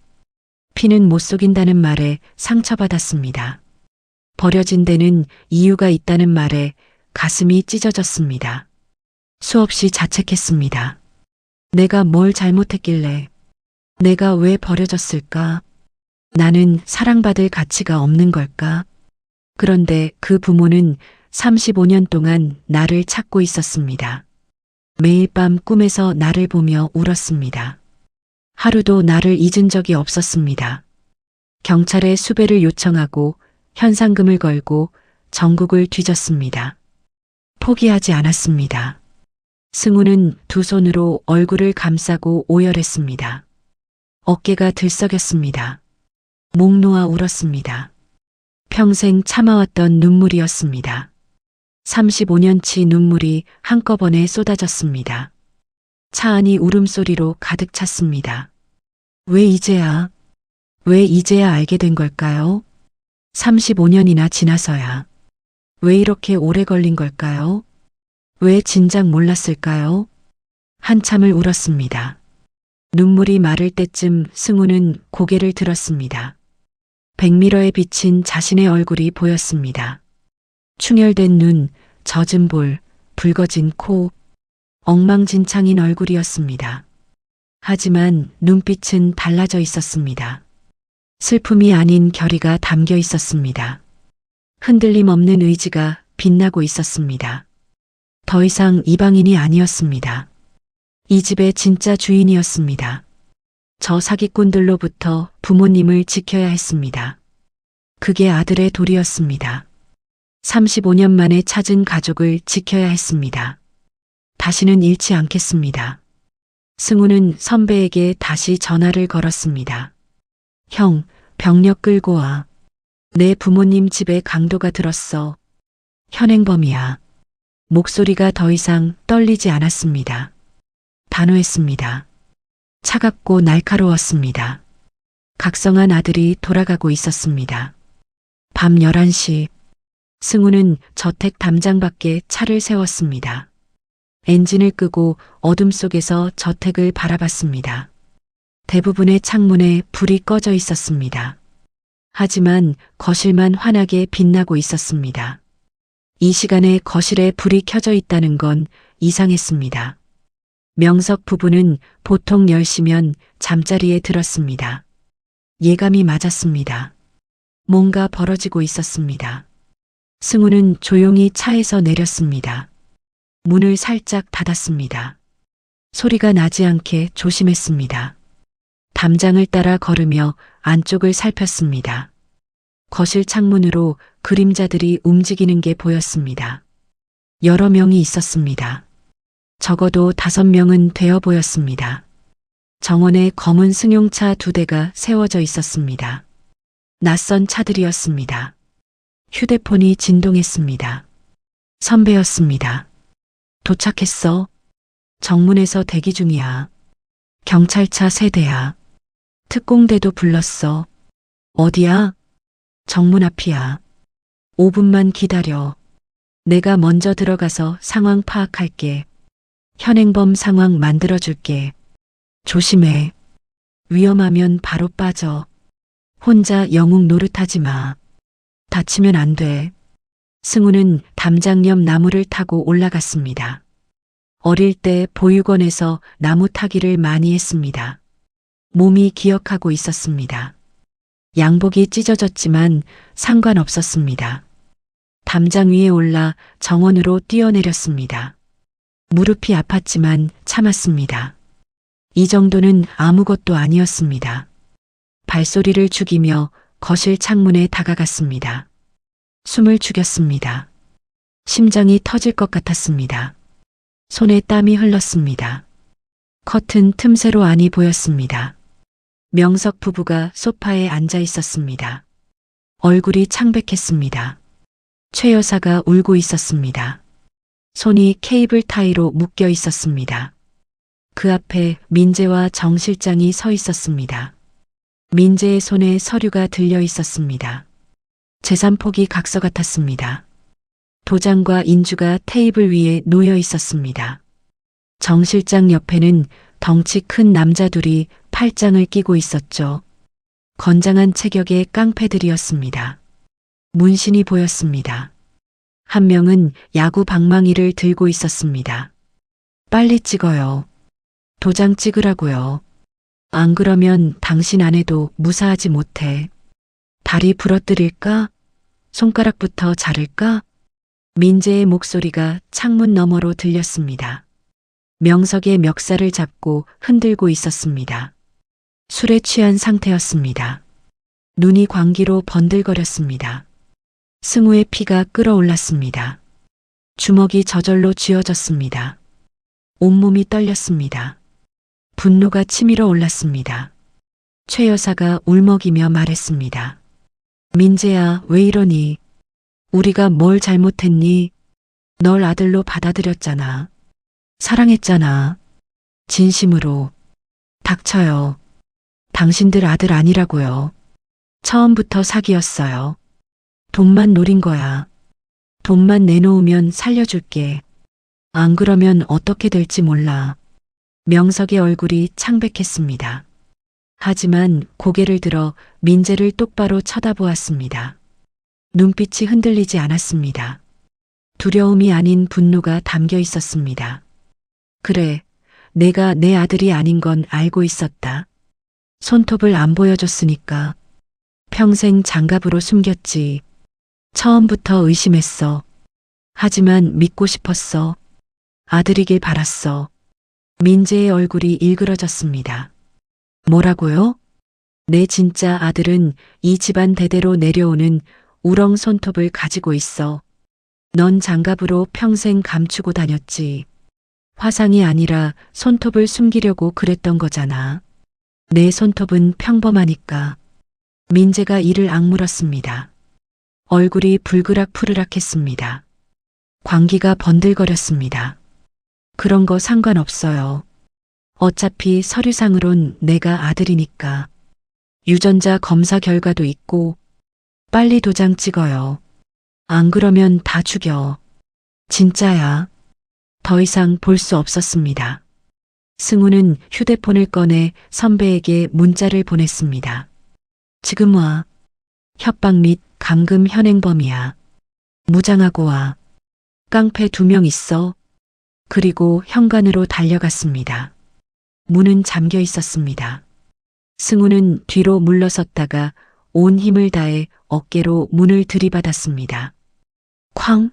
피는 못 속인다는 말에 상처받았습니다. 버려진 데는 이유가 있다는 말에 가슴이 찢어졌습니다. 수없이 자책했습니다. 내가 뭘 잘못했길래, 내가 왜 버려졌을까? 나는 사랑받을 가치가 없는 걸까? 그런데 그 부모는 35년 동안 나를 찾고 있었습니다. 매일 밤 꿈에서 나를 보며 울었습니다. 하루도 나를 잊은 적이 없었습니다. 경찰에 수배를 요청하고 현상금을 걸고 전국을 뒤졌습니다. 포기하지 않았습니다. 승우는 두 손으로 얼굴을 감싸고 오열했습니다. 어깨가 들썩였습니다. 목 놓아 울었습니다. 평생 참아왔던 눈물이었습니다. 35년치 눈물이 한꺼번에 쏟아졌습니다. 차 안이 울음소리로 가득 찼습니다. 왜 이제야 알게 된 걸까요? 35년이나 지나서야. 왜 이렇게 오래 걸린 걸까요? 왜 진작 몰랐을까요? 한참을 울었습니다. 눈물이 마를 때쯤 승우는 고개를 들었습니다. 백미러에 비친 자신의 얼굴이 보였습니다. 충혈된 눈, 젖은 볼, 붉어진 코, 엉망진창인 얼굴이었습니다. 하지만 눈빛은 달라져 있었습니다. 슬픔이 아닌 결의가 담겨 있었습니다. 흔들림 없는 의지가 빛나고 있었습니다. 더 이상 이방인이 아니었습니다. 이 집의 진짜 주인이었습니다. 저 사기꾼들로부터 부모님을 지켜야 했습니다. 그게 아들의 도리였습니다. 35년 만에 찾은 가족을 지켜야 했습니다. 다시는 잃지 않겠습니다. 승우는 선배에게 다시 전화를 걸었습니다. 형, 병력 끌고 와. 내 부모님 집에 강도가 들었어. 현행범이야. 목소리가 더 이상 떨리지 않았습니다. 단호했습니다. 차갑고 날카로웠습니다. 각성한 아들이 돌아가고 있었습니다. 밤 11시, 승우는 저택 담장 밖에 차를 세웠습니다. 엔진을 끄고 어둠 속에서 저택을 바라봤습니다. 대부분의 창문에 불이 꺼져 있었습니다. 하지만 거실만 환하게 빛나고 있었습니다. 이 시간에 거실에 불이 켜져 있다는 건 이상했습니다. 명석 부부는 보통 10시면 잠자리에 들었습니다. 예감이 맞았습니다. 뭔가 벌어지고 있었습니다. 승우는 조용히 차에서 내렸습니다. 문을 살짝 닫았습니다. 소리가 나지 않게 조심했습니다. 담장을 따라 걸으며 안쪽을 살폈습니다. 거실 창문으로 그림자들이 움직이는 게 보였습니다. 여러 명이 있었습니다. 적어도 5명은 되어 보였습니다. 정원에 검은 승용차 2대가 세워져 있었습니다. 낯선 차들이었습니다. 휴대폰이 진동했습니다. 선배였습니다. 도착했어. 정문에서 대기 중이야. 경찰차 3대야. 특공대도 불렀어. 어디야? 정문 앞이야. 5분만 기다려. 내가 먼저 들어가서 상황 파악할게. 현행범 상황 만들어줄게. 조심해. 위험하면 바로 빠져. 혼자 영웅 노릇하지 마. 다치면 안 돼. 승우는 담장 옆 나무를 타고 올라갔습니다. 어릴 때 보육원에서 나무 타기를 많이 했습니다. 몸이 기억하고 있었습니다. 양복이 찢어졌지만 상관없었습니다. 담장 위에 올라 정원으로 뛰어내렸습니다. 무릎이 아팠지만 참았습니다. 이 정도는 아무것도 아니었습니다. 발소리를 죽이며 거실 창문에 다가갔습니다. 숨을 죽였습니다. 심장이 터질 것 같았습니다. 손에 땀이 흘렀습니다. 커튼 틈새로 안이 보였습니다. 명석 부부가 소파에 앉아 있었습니다. 얼굴이 창백했습니다. 최 여사가 울고 있었습니다. 손이 케이블 타이로 묶여 있었습니다. 그 앞에 민재와 정 실장이 서 있었습니다. 민재의 손에 서류가 들려 있었습니다. 재산포기 각서 같았습니다. 도장과 인주가 테이블 위에 놓여 있었습니다. 정 실장 옆에는 덩치 큰 남자 둘이 팔짱을 끼고 있었죠. 건장한 체격의 깡패들이었습니다. 문신이 보였습니다. 한 명은 야구 방망이를 들고 있었습니다. 빨리 찍어요. 도장 찍으라고요. 안 그러면 당신 아내도 무사하지 못해. 다리 부러뜨릴까? 손가락부터 자를까? 민재의 목소리가 창문 너머로 들렸습니다. 명석의 멱살을 잡고 흔들고 있었습니다. 술에 취한 상태였습니다. 눈이 광기로 번들거렸습니다. 승우의 피가 끓어올랐습니다. 주먹이 저절로 쥐어졌습니다. 온몸이 떨렸습니다. 분노가 치밀어 올랐습니다. 최 여사가 울먹이며 말했습니다. 민재야, 왜 이러니? 우리가 뭘 잘못했니? 널 아들로 받아들였잖아. 사랑했잖아. 진심으로. 닥쳐요. 당신들 아들 아니라고요. 처음부터 사기였어요. 돈만 노린 거야. 돈만 내놓으면 살려줄게. 안 그러면 어떻게 될지 몰라. 명석의 얼굴이 창백했습니다. 하지만 고개를 들어 민재를 똑바로 쳐다보았습니다. 눈빛이 흔들리지 않았습니다. 두려움이 아닌 분노가 담겨 있었습니다. 그래, 내가 내 아들이 아닌 건 알고 있었다. 손톱을 안 보여줬으니까 평생 장갑으로 숨겼지. 처음부터 의심했어. 하지만 믿고 싶었어. 아들이길 바랐어. 민재의 얼굴이 일그러졌습니다. 뭐라고요? 내 진짜 아들은 이 집안 대대로 내려오는 우렁 손톱을 가지고 있어. 넌 장갑으로 평생 감추고 다녔지. 화상이 아니라 손톱을 숨기려고 그랬던 거잖아. 내 손톱은 평범하니까. 민재가 이를 악물었습니다. 얼굴이 불그락푸르락했습니다. 광기가 번들거렸습니다. 그런 거 상관없어요. 어차피 서류상으론 내가 아들이니까. 유전자 검사 결과도 있고. 빨리 도장 찍어요. 안 그러면 다 죽여. 진짜야. 더 이상 볼 수 없었습니다. 승우는 휴대폰을 꺼내 선배에게 문자를 보냈습니다. 지금 와. 협박 및 감금 현행범이야. 무장하고 와. 깡패 2명 있어. 그리고 현관으로 달려갔습니다. 문은 잠겨 있었습니다. 승우는 뒤로 물러섰다가 온 힘을 다해 어깨로 문을 들이받았습니다. 쾅!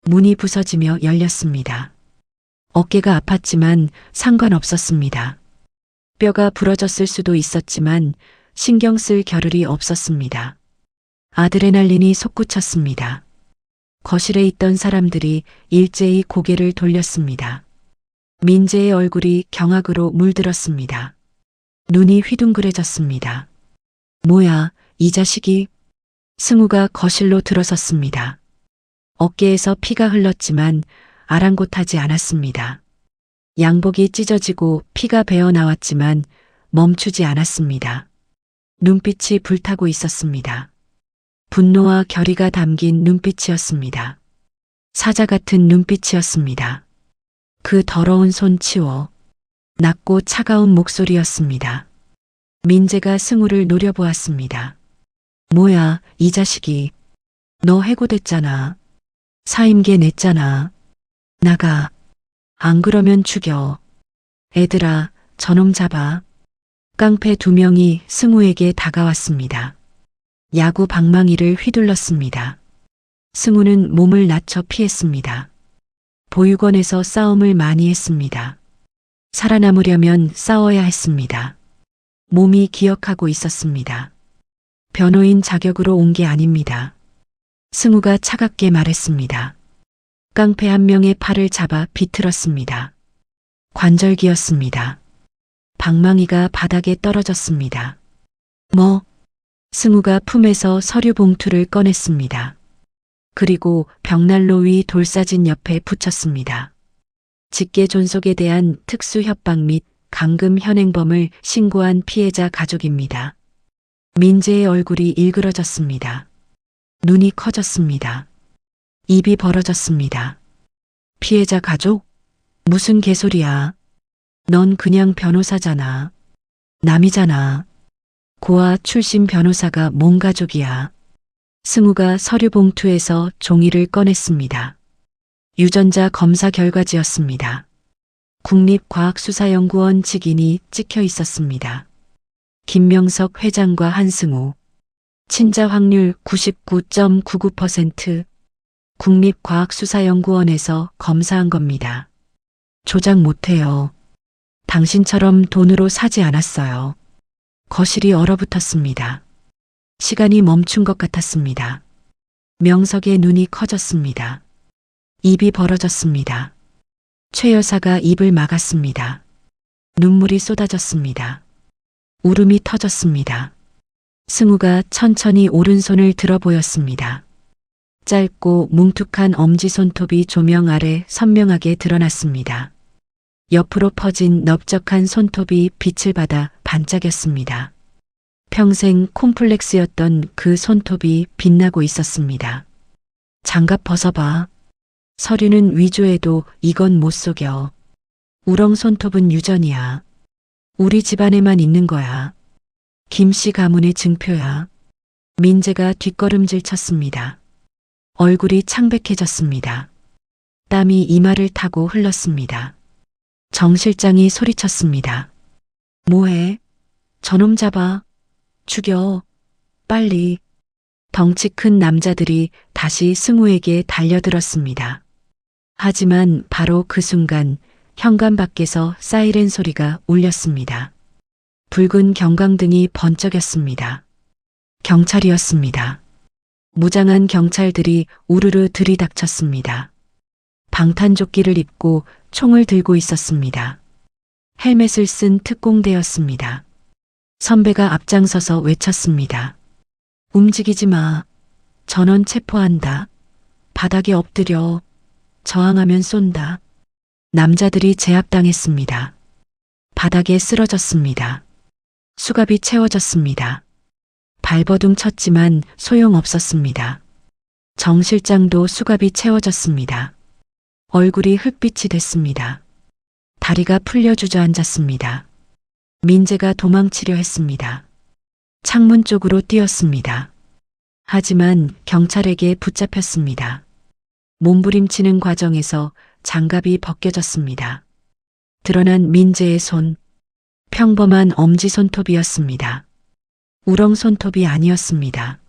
문이 부서지며 열렸습니다. 어깨가 아팠지만 상관없었습니다. 뼈가 부러졌을 수도 있었지만 신경 쓸 겨를이 없었습니다. 아드레날린이 솟구쳤습니다. 거실에 있던 사람들이 일제히 고개를 돌렸습니다. 민재의 얼굴이 경악으로 물들었습니다. 눈이 휘둥그레졌습니다. 뭐야, 이 자식이? 승우가 거실로 들어섰습니다. 어깨에서 피가 흘렀지만 아랑곳하지 않았습니다. 양복이 찢어지고 피가 배어 나왔지만 멈추지 않았습니다. 눈빛이 불타고 있었습니다. 분노와 결의가 담긴 눈빛이었습니다. 사자 같은 눈빛이었습니다. 그 더러운 손 치워. 낮고 차가운 목소리였습니다. 민재가 승우를 노려보았습니다. 뭐야, 이 자식이. 너 해고됐잖아. 사임계 냈잖아. 나가. 안 그러면 죽여. 애들아, 저놈 잡아. 깡패 2명이 승우에게 다가왔습니다. 야구 방망이를 휘둘렀습니다. 승우는 몸을 낮춰 피했습니다. 보육원에서 싸움을 많이 했습니다. 살아남으려면 싸워야 했습니다. 몸이 기억하고 있었습니다. 변호인 자격으로 온 게 아닙니다. 승우가 차갑게 말했습니다. 깡패 1명의 팔을 잡아 비틀었습니다. 관절기였습니다. 방망이가 바닥에 떨어졌습니다. 뭐? 승우가 품에서 서류 봉투를 꺼냈습니다. 그리고 벽난로 위 돌사진 옆에 붙였습니다. 직계 존속에 대한 특수 협박 및 감금 현행범을 신고한 피해자 가족입니다. 민재의 얼굴이 일그러졌습니다. 눈이 커졌습니다. 입이 벌어졌습니다. 피해자 가족? 무슨 개소리야. 넌 그냥 변호사잖아. 남이잖아. 고아 출신 변호사가 뭔 가족이야. 승우가 서류 봉투에서 종이를 꺼냈습니다. 유전자 검사 결과지였습니다. 국립과학수사연구원 직인이 찍혀 있었습니다. 김명석 회장과 한승우. 친자 확률 99.99%. 국립과학수사연구원에서 검사한 겁니다. 조작 못해요. 당신처럼 돈으로 사지 않았어요. 거실이 얼어붙었습니다. 시간이 멈춘 것 같았습니다. 명석의 눈이 커졌습니다. 입이 벌어졌습니다. 최 여사가 입을 막았습니다. 눈물이 쏟아졌습니다. 울음이 터졌습니다. 승우가 천천히 오른손을 들어 보였습니다. 짧고 뭉툭한 엄지손톱이 조명 아래 선명하게 드러났습니다. 옆으로 퍼진 넓적한 손톱이 빛을 받아 반짝였습니다. 평생 콤플렉스였던 그 손톱이 빛나고 있었습니다. 장갑 벗어봐. 서류는 위조해도 이건 못 속여. 우렁 손톱은 유전이야. 우리 집안에만 있는 거야. 김씨 가문의 증표야. 민재가 뒷걸음질 쳤습니다. 얼굴이 창백해졌습니다. 땀이 이마를 타고 흘렀습니다. 정 실장이 소리쳤습니다. 뭐해? 저놈 잡아. 죽여. 빨리. 덩치 큰 남자들이 다시 승우에게 달려들었습니다. 하지만 바로 그 순간 현관 밖에서 사이렌 소리가 울렸습니다. 붉은 경광등이 번쩍였습니다. 경찰이었습니다. 무장한 경찰들이 우르르 들이닥쳤습니다. 방탄조끼를 입고 총을 들고 있었습니다. 헬멧을 쓴 특공대였습니다. 선배가 앞장서서 외쳤습니다. 움직이지 마. 전원 체포한다. 바닥에 엎드려. 저항하면 쏜다. 남자들이 제압당했습니다. 바닥에 쓰러졌습니다. 수갑이 채워졌습니다. 발버둥 쳤지만 소용없었습니다. 정 실장도 수갑이 채워졌습니다. 얼굴이 흙빛이 됐습니다. 다리가 풀려 주저앉았습니다. 민재가 도망치려 했습니다. 창문 쪽으로 뛰었습니다. 하지만 경찰에게 붙잡혔습니다. 몸부림치는 과정에서 장갑이 벗겨졌습니다. 드러난 민재의 손, 평범한 엄지손톱이었습니다. 우렁 손톱이 아니었습니다.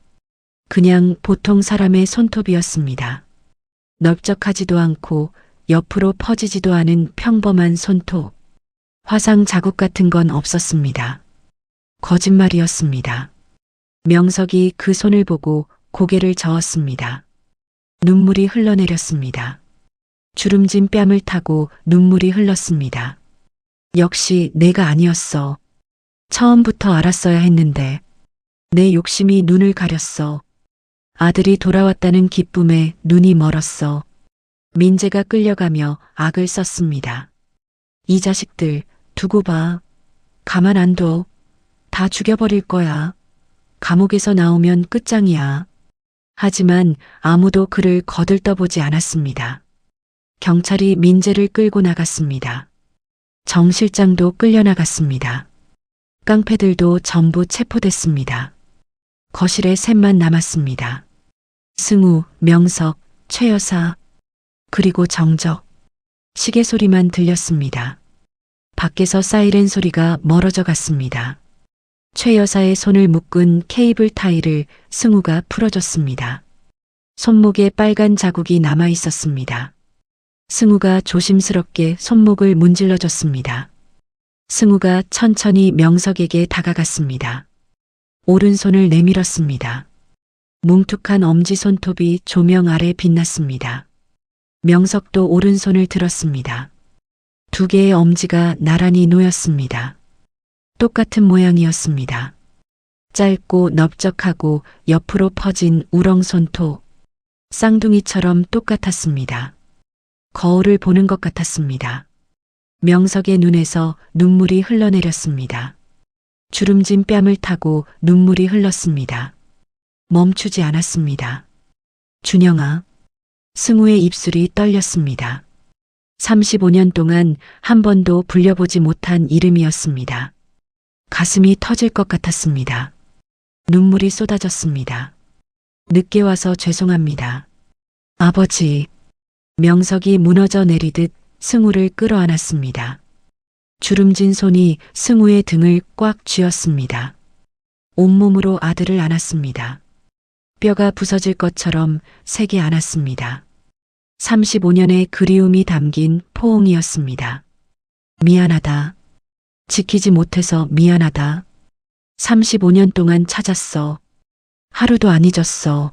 그냥 보통 사람의 손톱이었습니다. 넓적하지도 않고 옆으로 퍼지지도 않은 평범한 손톱. 화상 자국 같은 건 없었습니다. 거짓말이었습니다. 명석이 그 손을 보고 고개를 저었습니다. 눈물이 흘러내렸습니다. 주름진 뺨을 타고 눈물이 흘렀습니다. 역시 내가 아니었어. 처음부터 알았어야 했는데 내 욕심이 눈을 가렸어. 아들이 돌아왔다는 기쁨에 눈이 멀었어. 민재가 끌려가며 악을 썼습니다. 이 자식들 두고 봐. 가만 안 둬. 다 죽여버릴 거야. 감옥에서 나오면 끝장이야. 하지만 아무도 그를 거들떠보지 않았습니다. 경찰이 민재를 끌고 나갔습니다. 정 실장도 끌려나갔습니다. 깡패들도 전부 체포됐습니다. 거실에 셋만 남았습니다. 승우, 명석, 최 여사. 그리고 정적. 시계 소리만 들렸습니다. 밖에서 사이렌 소리가 멀어져 갔습니다. 최 여사의 손을 묶은 케이블 타이를 승우가 풀어줬습니다. 손목에 빨간 자국이 남아 있었습니다. 승우가 조심스럽게 손목을 문질러줬습니다. 승우가 천천히 명석에게 다가갔습니다. 오른손을 내밀었습니다. 뭉툭한 엄지손톱이 조명 아래 빛났습니다. 명석도 오른손을 들었습니다. 두 개의 엄지가 나란히 놓였습니다. 똑같은 모양이었습니다. 짧고 넓적하고 옆으로 퍼진 우렁손톱. 쌍둥이처럼 똑같았습니다. 거울을 보는 것 같았습니다. 명석의 눈에서 눈물이 흘러내렸습니다. 주름진 뺨을 타고 눈물이 흘렀습니다. 멈추지 않았습니다. 준영아. 승우의 입술이 떨렸습니다. 35년 동안 한 번도 불려보지 못한 이름이었습니다. 가슴이 터질 것 같았습니다. 눈물이 쏟아졌습니다. 늦게 와서 죄송합니다. 아버지. 명석이 무너져 내리듯 승우를 끌어안았습니다. 주름진 손이 승우의 등을 꽉 쥐었습니다. 온몸으로 아들을 안았습니다. 뼈가 부서질 것처럼 세게 안았습니다. 35년의 그리움이 담긴 포옹이었습니다. 미안하다. 지키지 못해서 미안하다. 35년 동안 찾았어. 하루도 안 잊었어.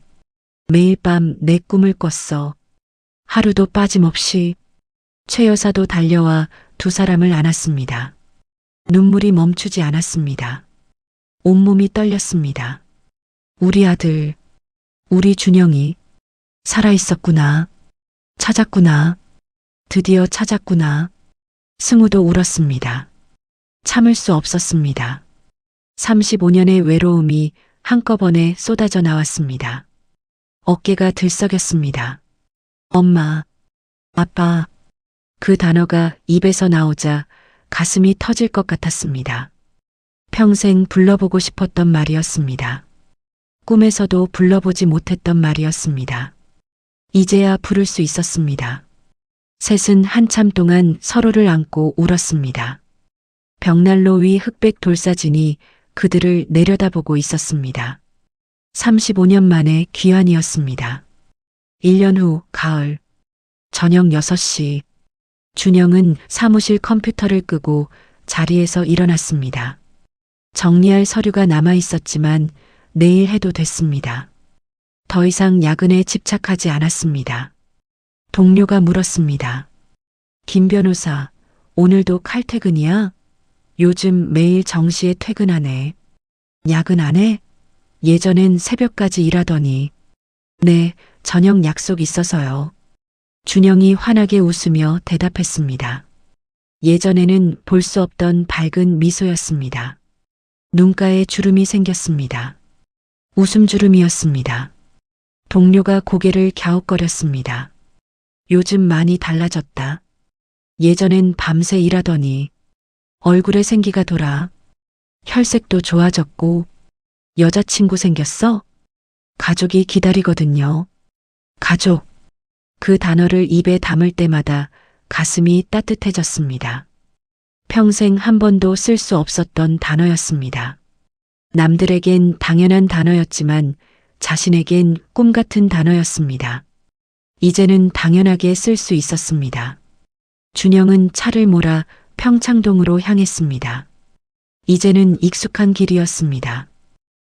매일 밤 내 꿈을 꿨어. 하루도 빠짐없이. 최 여사도 달려와 두 사람을 안았습니다. 눈물이 멈추지 않았습니다. 온몸이 떨렸습니다. 우리 아들, 우리 준영이 살아있었구나. 찾았구나. 드디어 찾았구나. 승우도 울었습니다. 참을 수 없었습니다. 35년의 외로움이 한꺼번에 쏟아져 나왔습니다. 어깨가 들썩였습니다. 엄마, 아빠. 그 단어가 입에서 나오자 가슴이 터질 것 같았습니다. 평생 불러보고 싶었던 말이었습니다. 꿈에서도 불러보지 못했던 말이었습니다. 이제야 부를 수 있었습니다. 셋은 한참 동안 서로를 안고 울었습니다. 벽난로 위 흑백 돌사진이 그들을 내려다보고 있었습니다. 35년 만에 귀환이었습니다. 1년 후 가을 저녁 6시 준영은 사무실 컴퓨터를 끄고 자리에서 일어났습니다. 정리할 서류가 남아 있었지만 내일 해도 됐습니다. 더 이상 야근에 집착하지 않았습니다. 동료가 물었습니다. 김 변호사, 오늘도 칼퇴근이야? 요즘 매일 정시에 퇴근하네. 야근 안 해? 예전엔 새벽까지 일하더니. 네, 저녁 약속 있어서요. 준영이 환하게 웃으며 대답했습니다. 예전에는 볼 수 없던 밝은 미소였습니다. 눈가에 주름이 생겼습니다. 웃음 주름이었습니다. 동료가 고개를 갸웃거렸습니다. 요즘 많이 달라졌다. 예전엔 밤새 일하더니 얼굴에 생기가 돌아. 혈색도 좋아졌고. 여자친구 생겼어? 가족이 기다리거든요. 가족. 그 단어를 입에 담을 때마다 가슴이 따뜻해졌습니다. 평생 한 번도 쓸 수 없었던 단어였습니다. 남들에겐 당연한 단어였지만 자신에겐 꿈 같은 단어였습니다. 이제는 당연하게 쓸 수 있었습니다. 준영은 차를 몰아 평창동으로 향했습니다. 이제는 익숙한 길이었습니다.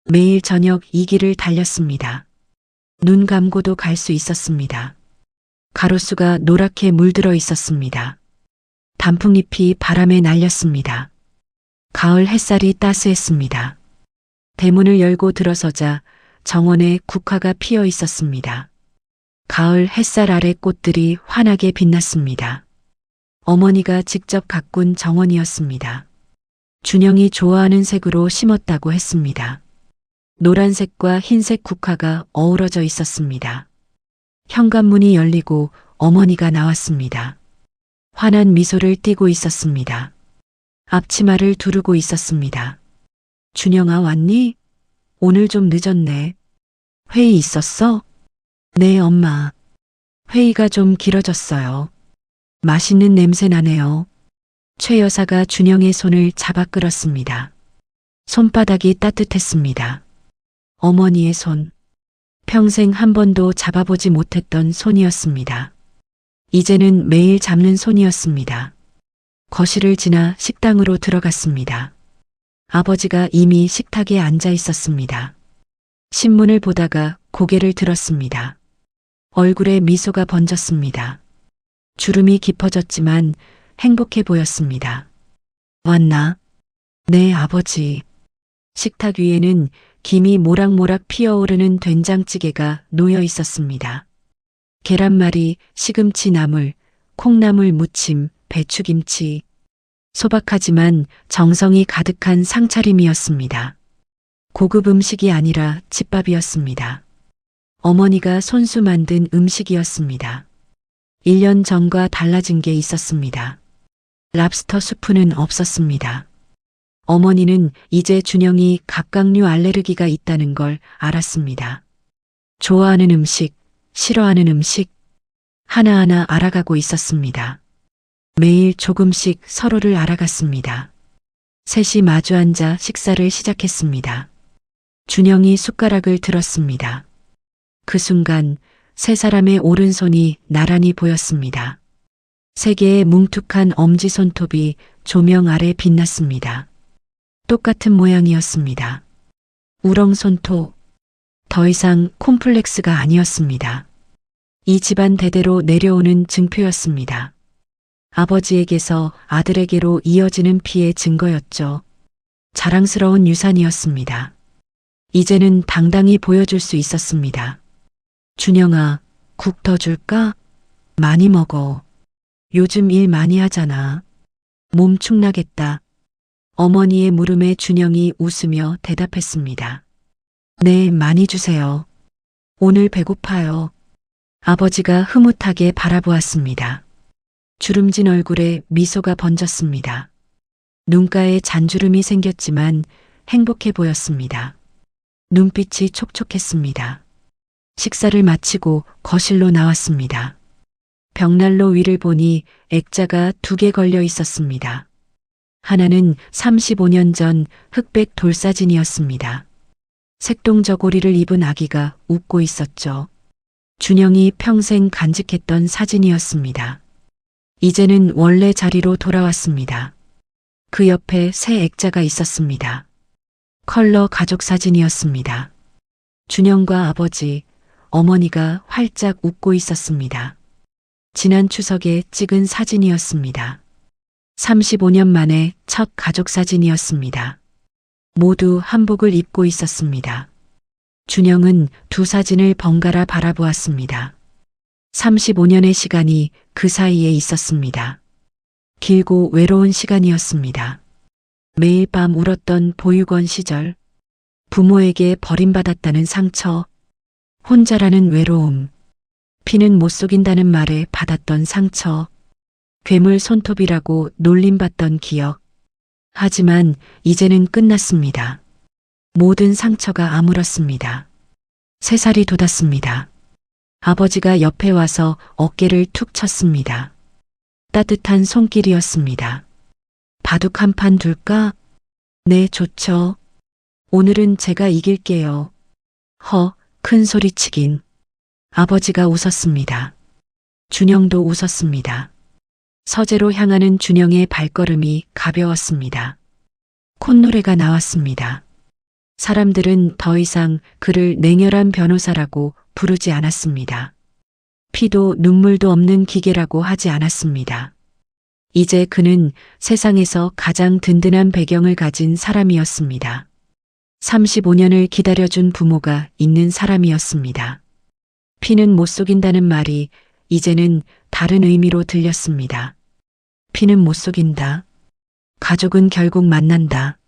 매일 저녁 이 길을 달렸습니다. 눈 감고도 갈 수 있었습니다. 가로수가 노랗게 물들어 있었습니다. 단풍잎이 바람에 날렸습니다. 가을 햇살이 따스했습니다. 대문을 열고 들어서자 정원에 국화가 피어 있었습니다. 가을 햇살 아래 꽃들이 환하게 빛났습니다. 어머니가 직접 가꾼 정원이었습니다. 준영이 좋아하는 색으로 심었다고 했습니다. 노란색과 흰색 국화가 어우러져 있었습니다. 현관문이 열리고 어머니가 나왔습니다. 환한 미소를 띠고 있었습니다. 앞치마를 두르고 있었습니다. 준영아 왔니? 오늘 좀 늦었네. 회의 있었어? 네, 엄마. 회의가 좀 길어졌어요. 맛있는 냄새 나네요. 최 여사가 준영의 손을 잡아 끌었습니다. 손바닥이 따뜻했습니다. 어머니의 손. 평생 한 번도 잡아보지 못했던 손이었습니다. 이제는 매일 잡는 손이었습니다. 거실을 지나 식당으로 들어갔습니다. 아버지가 이미 식탁에 앉아 있었습니다. 신문을 보다가 고개를 들었습니다. 얼굴에 미소가 번졌습니다. 주름이 깊어졌지만 행복해 보였습니다. 왔나? 네, 아버지. 식탁 위에는 김이 모락모락 피어오르는 된장찌개가 놓여 있었습니다. 계란말이, 시금치 나물, 콩나물 무침, 배추김치. 소박하지만 정성이 가득한 상차림이었습니다. 고급 음식이 아니라 집밥이었습니다. 어머니가 손수 만든 음식이었습니다. 1년 전과 달라진 게 있었습니다. 랍스터 수프는 없었습니다. 어머니는 이제 준영이 갑각류 알레르기가 있다는 걸 알았습니다. 좋아하는 음식, 싫어하는 음식, 하나하나 알아가고 있었습니다. 매일 조금씩 서로를 알아갔습니다. 셋이 마주 앉아 식사를 시작했습니다. 준영이 숟가락을 들었습니다. 그 순간 세 사람의 오른손이 나란히 보였습니다. 세 개의 뭉툭한 엄지손톱이 조명 아래 빛났습니다. 똑같은 모양이었습니다. 우렁손톱. 더 이상 콤플렉스가 아니었습니다. 이 집안 대대로 내려오는 증표였습니다. 아버지에게서 아들에게로 이어지는 피의 증거였죠. 자랑스러운 유산이었습니다. 이제는 당당히 보여줄 수 있었습니다. 준영아, 국 더 줄까? 많이 먹어. 요즘 일 많이 하잖아. 몸 축나겠다. 어머니의 물음에 준영이 웃으며 대답했습니다. 네, 많이 주세요. 오늘 배고파요. 아버지가 흐뭇하게 바라보았습니다. 주름진 얼굴에 미소가 번졌습니다. 눈가에 잔주름이 생겼지만 행복해 보였습니다. 눈빛이 촉촉했습니다. 식사를 마치고 거실로 나왔습니다. 벽난로 위를 보니 액자가 2개 걸려 있었습니다. 하나는 35년 전 흑백 돌사진이었습니다. 색동저고리를 입은 아기가 웃고 있었죠. 준영이 평생 간직했던 사진이었습니다. 이제는 원래 자리로 돌아왔습니다. 그 옆에 새 액자가 있었습니다. 컬러 가족 사진이었습니다. 준영과 아버지, 어머니가 활짝 웃고 있었습니다. 지난 추석에 찍은 사진이었습니다. 35년 만에 첫 가족 사진이었습니다. 모두 한복을 입고 있었습니다. 준영은 두 사진을 번갈아 바라보았습니다. 35년의 시간이 그 사이에 있었습니다. 길고 외로운 시간이었습니다. 매일 밤 울었던 보육원 시절, 부모에게 버림받았다는 상처, 혼자라는 외로움, 피는 못 속인다는 말에 받았던 상처, 괴물 손톱이라고 놀림받던 기억. 하지만 이제는 끝났습니다. 모든 상처가 아물었습니다. 3살이 돋았습니다. 아버지가 옆에 와서 어깨를 툭 쳤습니다. 따뜻한 손길이었습니다. 바둑 한 판 둘까? 네, 좋죠. 오늘은 제가 이길게요. 큰 소리치긴. 아버지가 웃었습니다. 준영도 웃었습니다. 서재로 향하는 준영의 발걸음이 가벼웠습니다. 콧노래가 나왔습니다. 사람들은 더 이상 그를 냉혈한 변호사라고 부르지 않았습니다. 피도 눈물도 없는 기계라고 하지 않았습니다. 이제 그는 세상에서 가장 든든한 배경을 가진 사람이었습니다. 35년을 기다려준 부모가 있는 사람이었습니다. 피는 못 속인다는 말이 이제는 다른 의미로 들렸습니다. 피는 못 속인다. 가족은 결국 만난다.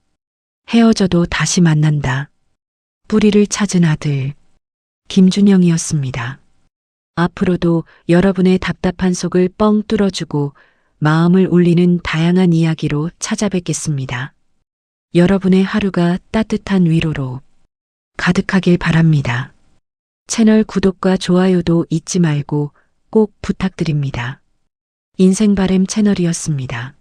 헤어져도 다시 만난다. 뿌리를 찾은 아들, 김준영이었습니다. 앞으로도 여러분의 답답한 속을 뻥 뚫어주고 마음을 울리는 다양한 이야기로 찾아뵙겠습니다. 여러분의 하루가 따뜻한 위로로 가득하길 바랍니다. 채널 구독과 좋아요도 잊지 말고 꼭 부탁드립니다. 인생바램 채널이었습니다.